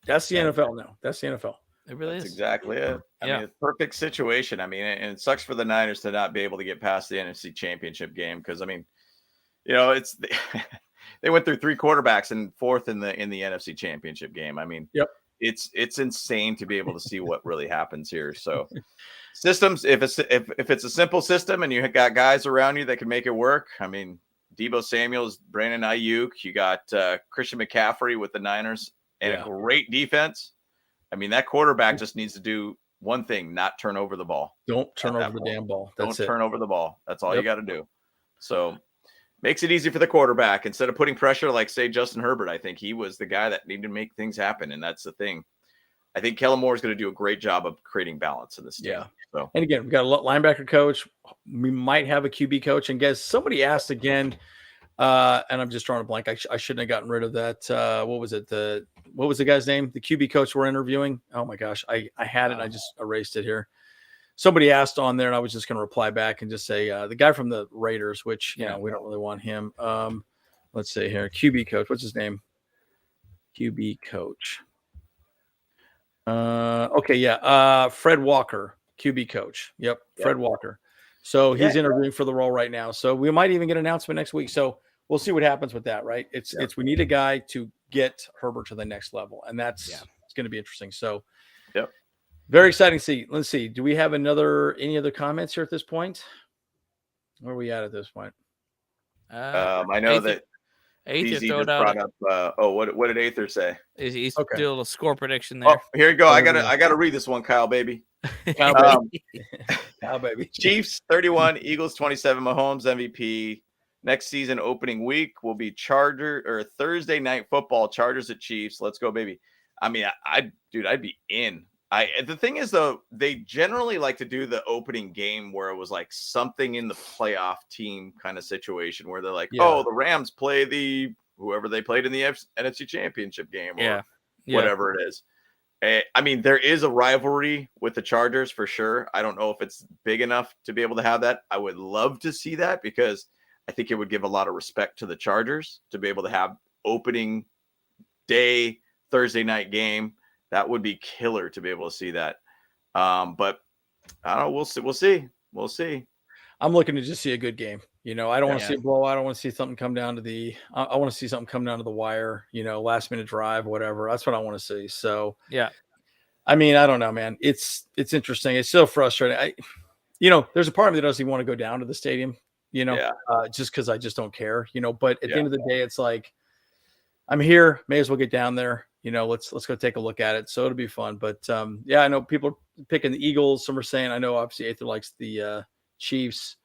That's the NFL now. That's the NFL. It really That's is. exactly it. I mean, it's a perfect situation. I mean, and it sucks for the Niners to not be able to get past the NFC Championship game, because I mean, you know, they went through 3 quarterbacks and 4th in the NFC Championship game. I mean, it's insane to be able to see what really happens here. So systems, if it's a simple system and you got guys around you that can make it work. I mean, Deebo Samuel's, Brandon Ayuk, you got Christian McCaffrey with the Niners, and a great defense. I mean, that quarterback just needs to do one thing: not turn over the ball. Don't turn over the damn ball. Don't turn over the ball. That's all you got to do. So makes it easy for the quarterback instead of putting pressure like, say, Justin Herbert. I think he was the guy that needed to make things happen, and that's the thing. I think Kellen Moore is going to do a great job of creating balance in this team. Yeah. So, and again, we've got a linebacker coach. We might have a QB coach. And guys, somebody asked again, and I'm just drawing a blank. I shouldn't have gotten rid of that. What was it? What was the guy's name? The QB coach we're interviewing. Oh my gosh, I had it. And I just erased it here. Somebody asked on there, and I was just going to reply back and just say the guy from the Raiders, which we don't really want him. Let's see here, QB coach. What's his name? QB coach. Okay, yeah. Fred Walker, QB coach. Yep, Fred Walker. So he's interviewing for the role right now. So we might even get an announcement next week. So we'll see what happens with that, right? It's we need a guy to get Herbert to the next level, and it's going to be interesting. So very exciting to see. Let's see. Do we have any other comments here at this point? Where are we at this point? I know that Aether just brought up. What did Aether say? He's doing a little score prediction there. Oh, here you go. I gotta read this one, Kyle baby. Kyle baby. Chiefs 31, Eagles 27. Mahomes MVP. Next season opening week will be Thursday night football. Chargers at Chiefs. Let's go, baby. I mean, I'd be in. The thing is, though, they generally like to do the opening game where it was like something in the playoff team kind of situation where they're like, oh, the Rams play whoever they played in the NFC Championship game or whatever it is. I mean, there is a rivalry with the Chargers for sure. I don't know if it's big enough to be able to have that. I would love to see that because I think it would give a lot of respect to the Chargers to be able to have opening day Thursday night game. That would be killer to be able to see that. But I don't know. We'll see. I'm looking to just see a good game. I don't want to see a blowout. I don't want to see something come down to I want to see something come down to the wire, last minute drive, whatever. That's what I want to see. So, I mean, I don't know, man. It's interesting. It's so frustrating. There's a part of me that doesn't even want to go down to the stadium, just because I just don't care, but at the end of the day, it's like, I'm here, may as well get down there. Let's go take a look at it. So it'll be fun. But I know people are picking the Eagles. Some are saying, I know obviously Aether likes the Chiefs.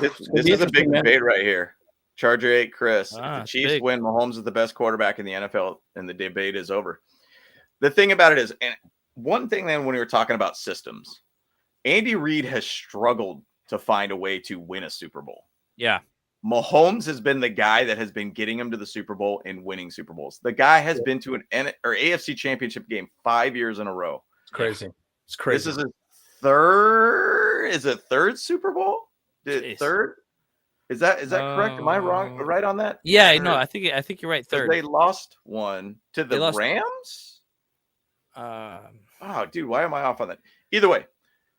This is a big debate right here. Charger 8, Chris. If the Chiefs win, Mahomes is the best quarterback in the NFL, and the debate is over. The thing about it is, and one thing then when we were talking about systems, Andy Reid has struggled to find a way to win a Super Bowl. Yeah. Mahomes has been the guy that has been getting him to the Super Bowl and winning Super Bowls. The guy has been to an AFC Championship game 5 years in a row. It's crazy. It's crazy. This is his third Super Bowl? Third? Is that correct? Am I wrong? Right on that? Yeah, no, I think you're right. Third. They lost one to the Rams. Oh, dude, why am I off on that? Either way,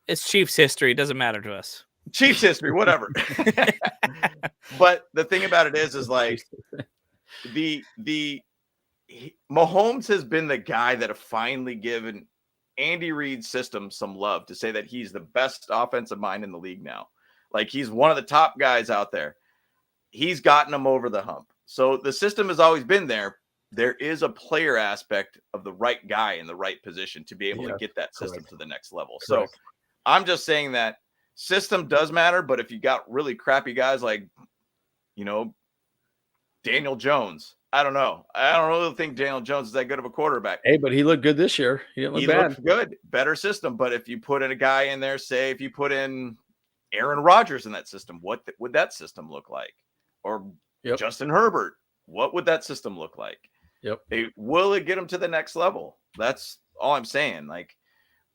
it's Chiefs history. It doesn't matter to us. Chiefs history, whatever. But the thing about it is like the Mahomes has been the guy that have finally given Andy Reid's system some love to say that he's the best offensive mind in the league now. Like he's one of the top guys out there. He's gotten them over the hump. So the system has always been there. There is a player aspect of the right guy in the right position to be able to get that system to the next level. Correct. So I'm just saying that system does matter, but if you got really crappy guys like, Daniel Jones, I don't know. I don't really think Daniel Jones is that good of a quarterback. Hey, but he looked good this year. He didn't look bad. Looked good. Better system. But if you put in a guy in there, say if you put in Aaron Rodgers in that system, what would that system look like? Or Justin Herbert, what would that system look like? Will it get him to the next level? That's all I'm saying. Like,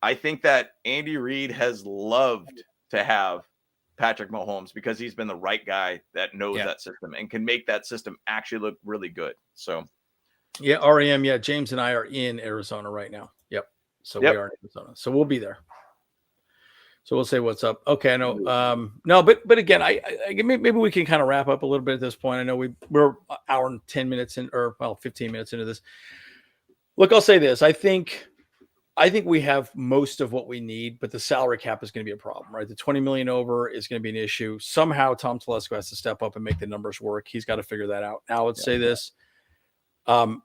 I think that Andy Reid has loved to have Patrick Mahomes because he's been the right guy that knows that system and can make that system actually look really good. So, REM. Yeah, James and I are in Arizona right now. So we are in Arizona. So we'll be there. So we'll say what's up. Okay, I know. No, but again, I maybe we can kind of wrap up a little bit at this point. I know we're an hour and 10 minutes in, 15 minutes into this. Look, I'll say this. I think we have most of what we need, but the salary cap is going to be a problem, right? The 20 million over is going to be an issue. Somehow Tom Telesco has to step up and make the numbers work. He's got to figure that out. Now let's say this.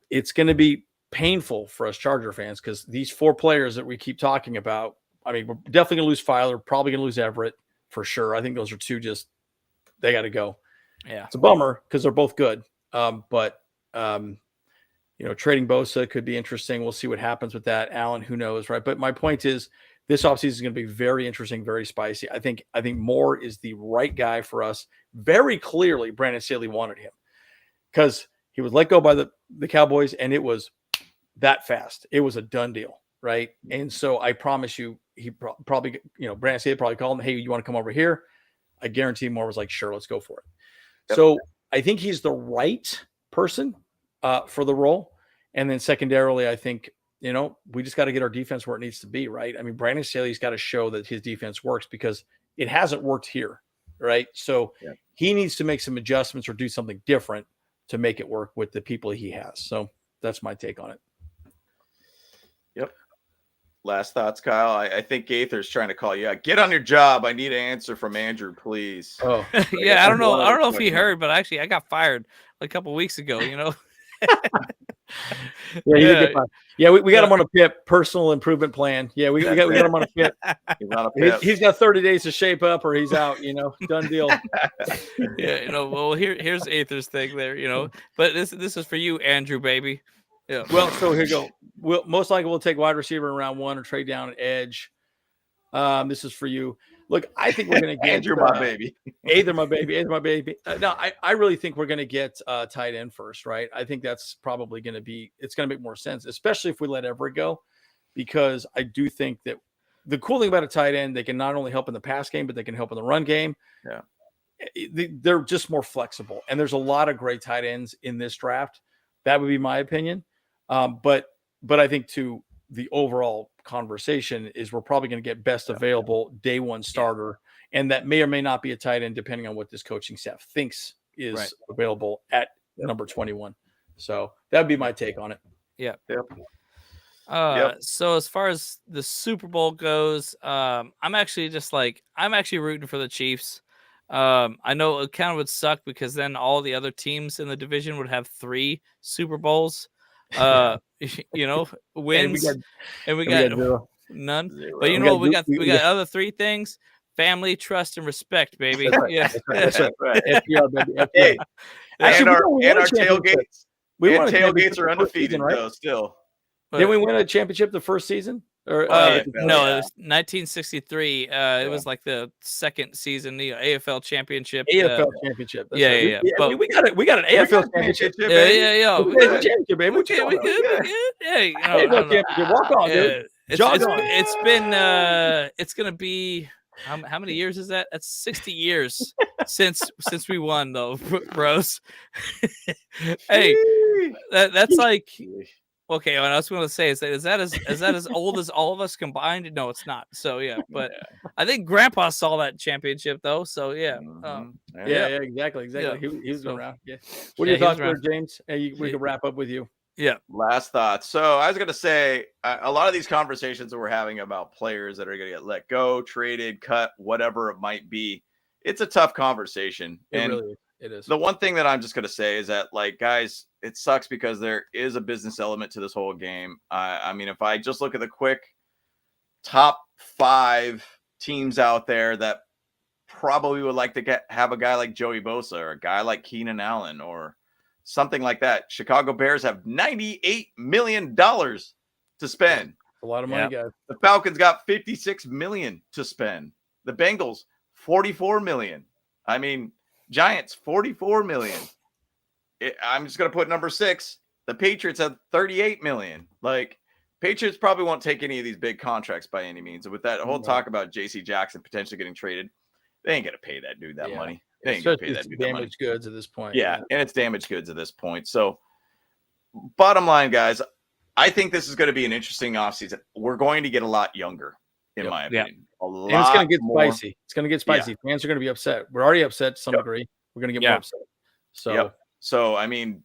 It's going to be painful for us Charger fans because these 4 players that we keep talking about, I mean, we're definitely going to lose Filer, probably going to lose Everett for sure. I think those are 2 they got to go. Yeah. It's a bummer because they're both good. But trading Bosa could be interesting. We'll see what happens with that. Allen, who knows, right? But my point is this offseason is going to be very interesting, very spicy. I think Moore is the right guy for us. Very clearly, Brandon Staley wanted him because he was let go by the Cowboys, and it was that fast. It was a done deal, right? And so I promise you, he probably, Brandon Staley probably called him, hey, you want to come over here? I guarantee Moore was like, sure, let's go for it. Yep. So I think he's the right person for the role. And then secondarily, I think we just got to get our defense where it needs to be, right? I mean, Brandon Staley's got to show that his defense works because it hasn't worked here, right? So he needs to make some adjustments or do something different to make it work with the people he has. So that's my take on it. Yep. Last thoughts, Kyle. I think Gaither's trying to call you. Get on your job. I need an answer from Andrew, please. Oh, yeah. I don't know if he heard, but actually, I got fired a couple of weeks ago. Yeah, we got him on a PIP, personal improvement plan. Yeah, we got him on a PIP. He's got 30 days to shape up, or he's out. Done deal. Yeah, well, here's Aether's thing there. But this is for you, Andrew, baby. Yeah. Well, so here you go. Most likely we'll take wide receiver in round 1 or trade down an edge. This is for you. Look, I think we're going to get Andrew, my baby. Either my baby. No, I really think we're going to get tight end first, right? I think that's probably going to be. It's going to make more sense, especially if we let Everett go, because I do think that the cool thing about a tight end, they can not only help in the pass game, but they can help in the run game. Yeah, they're just more flexible, and there's a lot of great tight ends in this draft. That would be my opinion. But I think to the overall conversation is we're probably going to get best available day one starter, and that may or may not be a tight end depending on what this coaching staff thinks is available at number 21. So that'd be my take on it. Yeah. So as far as the Super Bowl goes, I'm actually rooting for the Chiefs. I know it kind of would suck because then all the other teams in the division would have 3 Super Bowls. Wins, and we got none. Zero. But we got other 3 things: family, trust, and respect, baby. That's right. FPR, baby. FPR. Hey, actually, our tailgates. Tailgates are undefeated, right? Though. Still, didn't we win a championship the first season? Or no, it was 1963. It was like the second season, the AFL championship. AFL championship. That's right. But we got an AFL championship. Yeah. We got a championship, baby. We good. Hey, AFL championship. Walk on, dude. It's gonna be how many years is that? That's 60 years since we won, though, bros. Hey, that's like. Okay, what I was going to say is that as old as all of us combined? No, it's not. So yeah, but I think Grandpa saw that championship though. So yeah, exactly. Yeah. He was around. Yeah. What are your thoughts there, James? We can wrap up with you. Yeah. Last thoughts. So I was going to say a lot of these conversations that we're having about players that are going to get let go, traded, cut, whatever it might be. It's a tough conversation. It is. The one thing that I'm just going to say is that, like, guys, it sucks because there is a business element to this whole game. I mean, if I just look at the quick top 5 teams out there that probably would like to have a guy like Joey Bosa or a guy like Keenan Allen or something like that. Chicago Bears have $98 million to spend. A lot of money, guys. The Falcons got $56 million to spend. The Bengals, $44 million. I mean, Giants, $44 million. I'm just going to put number 6. The Patriots have $38 million. Like, Patriots probably won't take any of these big contracts by any means. And with that whole talk about J.C. Jackson potentially getting traded, they ain't going to pay that dude that money. They ain't going to pay that dude that money. Damaged goods at this point. Yeah, and it's damaged goods at this point. So, bottom line, guys, I think this is going to be an interesting offseason. We're going to get a lot younger, in my opinion. A lot and it's going to get more spicy. It's going to get spicy. Fans are going to be upset. We're already upset to some degree. We're going to get more upset. So, I mean,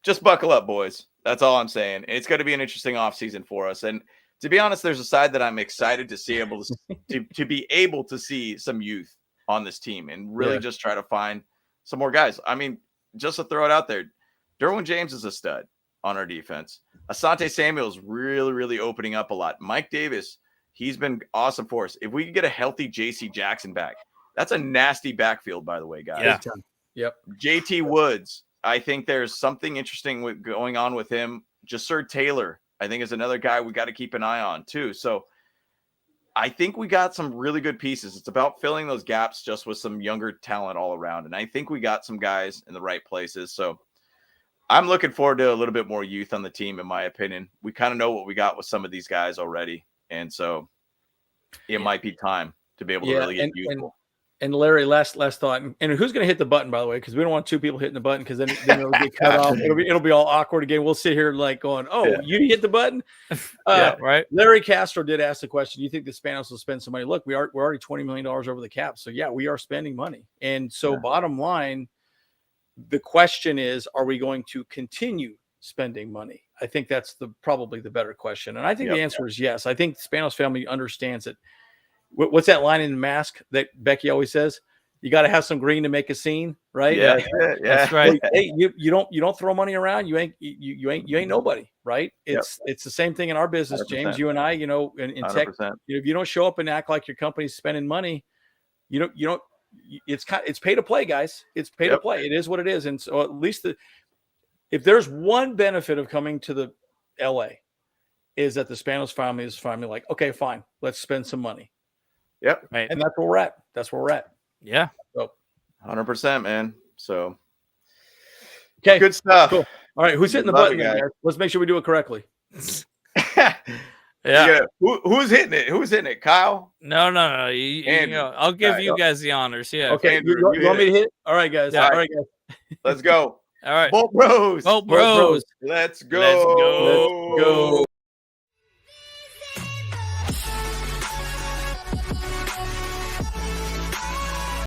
just buckle up, boys. That's all I'm saying. It's going to be an interesting offseason for us. And to be honest, there's a side that I'm excited to see to be able to see some youth on this team and really just try to find some more guys. I mean, just to throw it out there, Derwin James is a stud on our defense. Asante Samuel's really, really opening up a lot. Mike Davis, he's been awesome for us. If we could get a healthy J.C. Jackson back, that's a nasty backfield, by the way, guys. Yeah. Yep. JT Woods, I think there's something interesting going on with him. Jasir Taylor, I think, is another guy we got to keep an eye on too. So I think we got some really good pieces. It's about filling those gaps just with some younger talent all around. And I think we got some guys in the right places. So I'm looking forward to a little bit more youth on the team, in my opinion. We kind of know what we got with some of these guys already. And so it might be time to be able to really get youthful. And Larry, last thought, and who's going to hit the button, by the way, because we don't want two people hitting the button, because then it'll get cut off. It'll be all awkward again. We'll sit here like going, "Oh, you hit the button." Right. Larry Castro did ask the question: "Do you think the Spanos will spend some money?" Look, we're already $20 million over the cap, so yeah, we are spending money. And so, bottom line, the question is, are we going to continue spending money? I think that's probably the better question, and I think the answer is yes. I think the Spanos family understands it. What's that line in the Mask that Becky always says? You got to have some green to make a scene, right? Yeah, that's right. Hey, you don't throw money around. You ain't nobody, right? It's the same thing in our business, 100%. James. You and I, in tech, if you don't show up and act like your company's spending money, you don't. It's pay to play, guys. It's pay to play. It is what it is. And so at least if there's one benefit of coming to the LA, is that the Spanos family is finally like, okay, fine, let's spend some money. Yep. Right. And that's where we're at. Yeah. So 100%, man. So okay. Good stuff. Cool. All right. Who's hitting the button? Let's make sure we do it correctly. Yeah. Who's hitting it? Who's hitting it? Kyle? No. I'll give you guys the honors. Yeah. Okay. Andrew, you want me to hit? All right, guys. Yeah. All right, guys. Let's go. All right. Bolt Bros. Bolt Bros. Let's go. Let's go.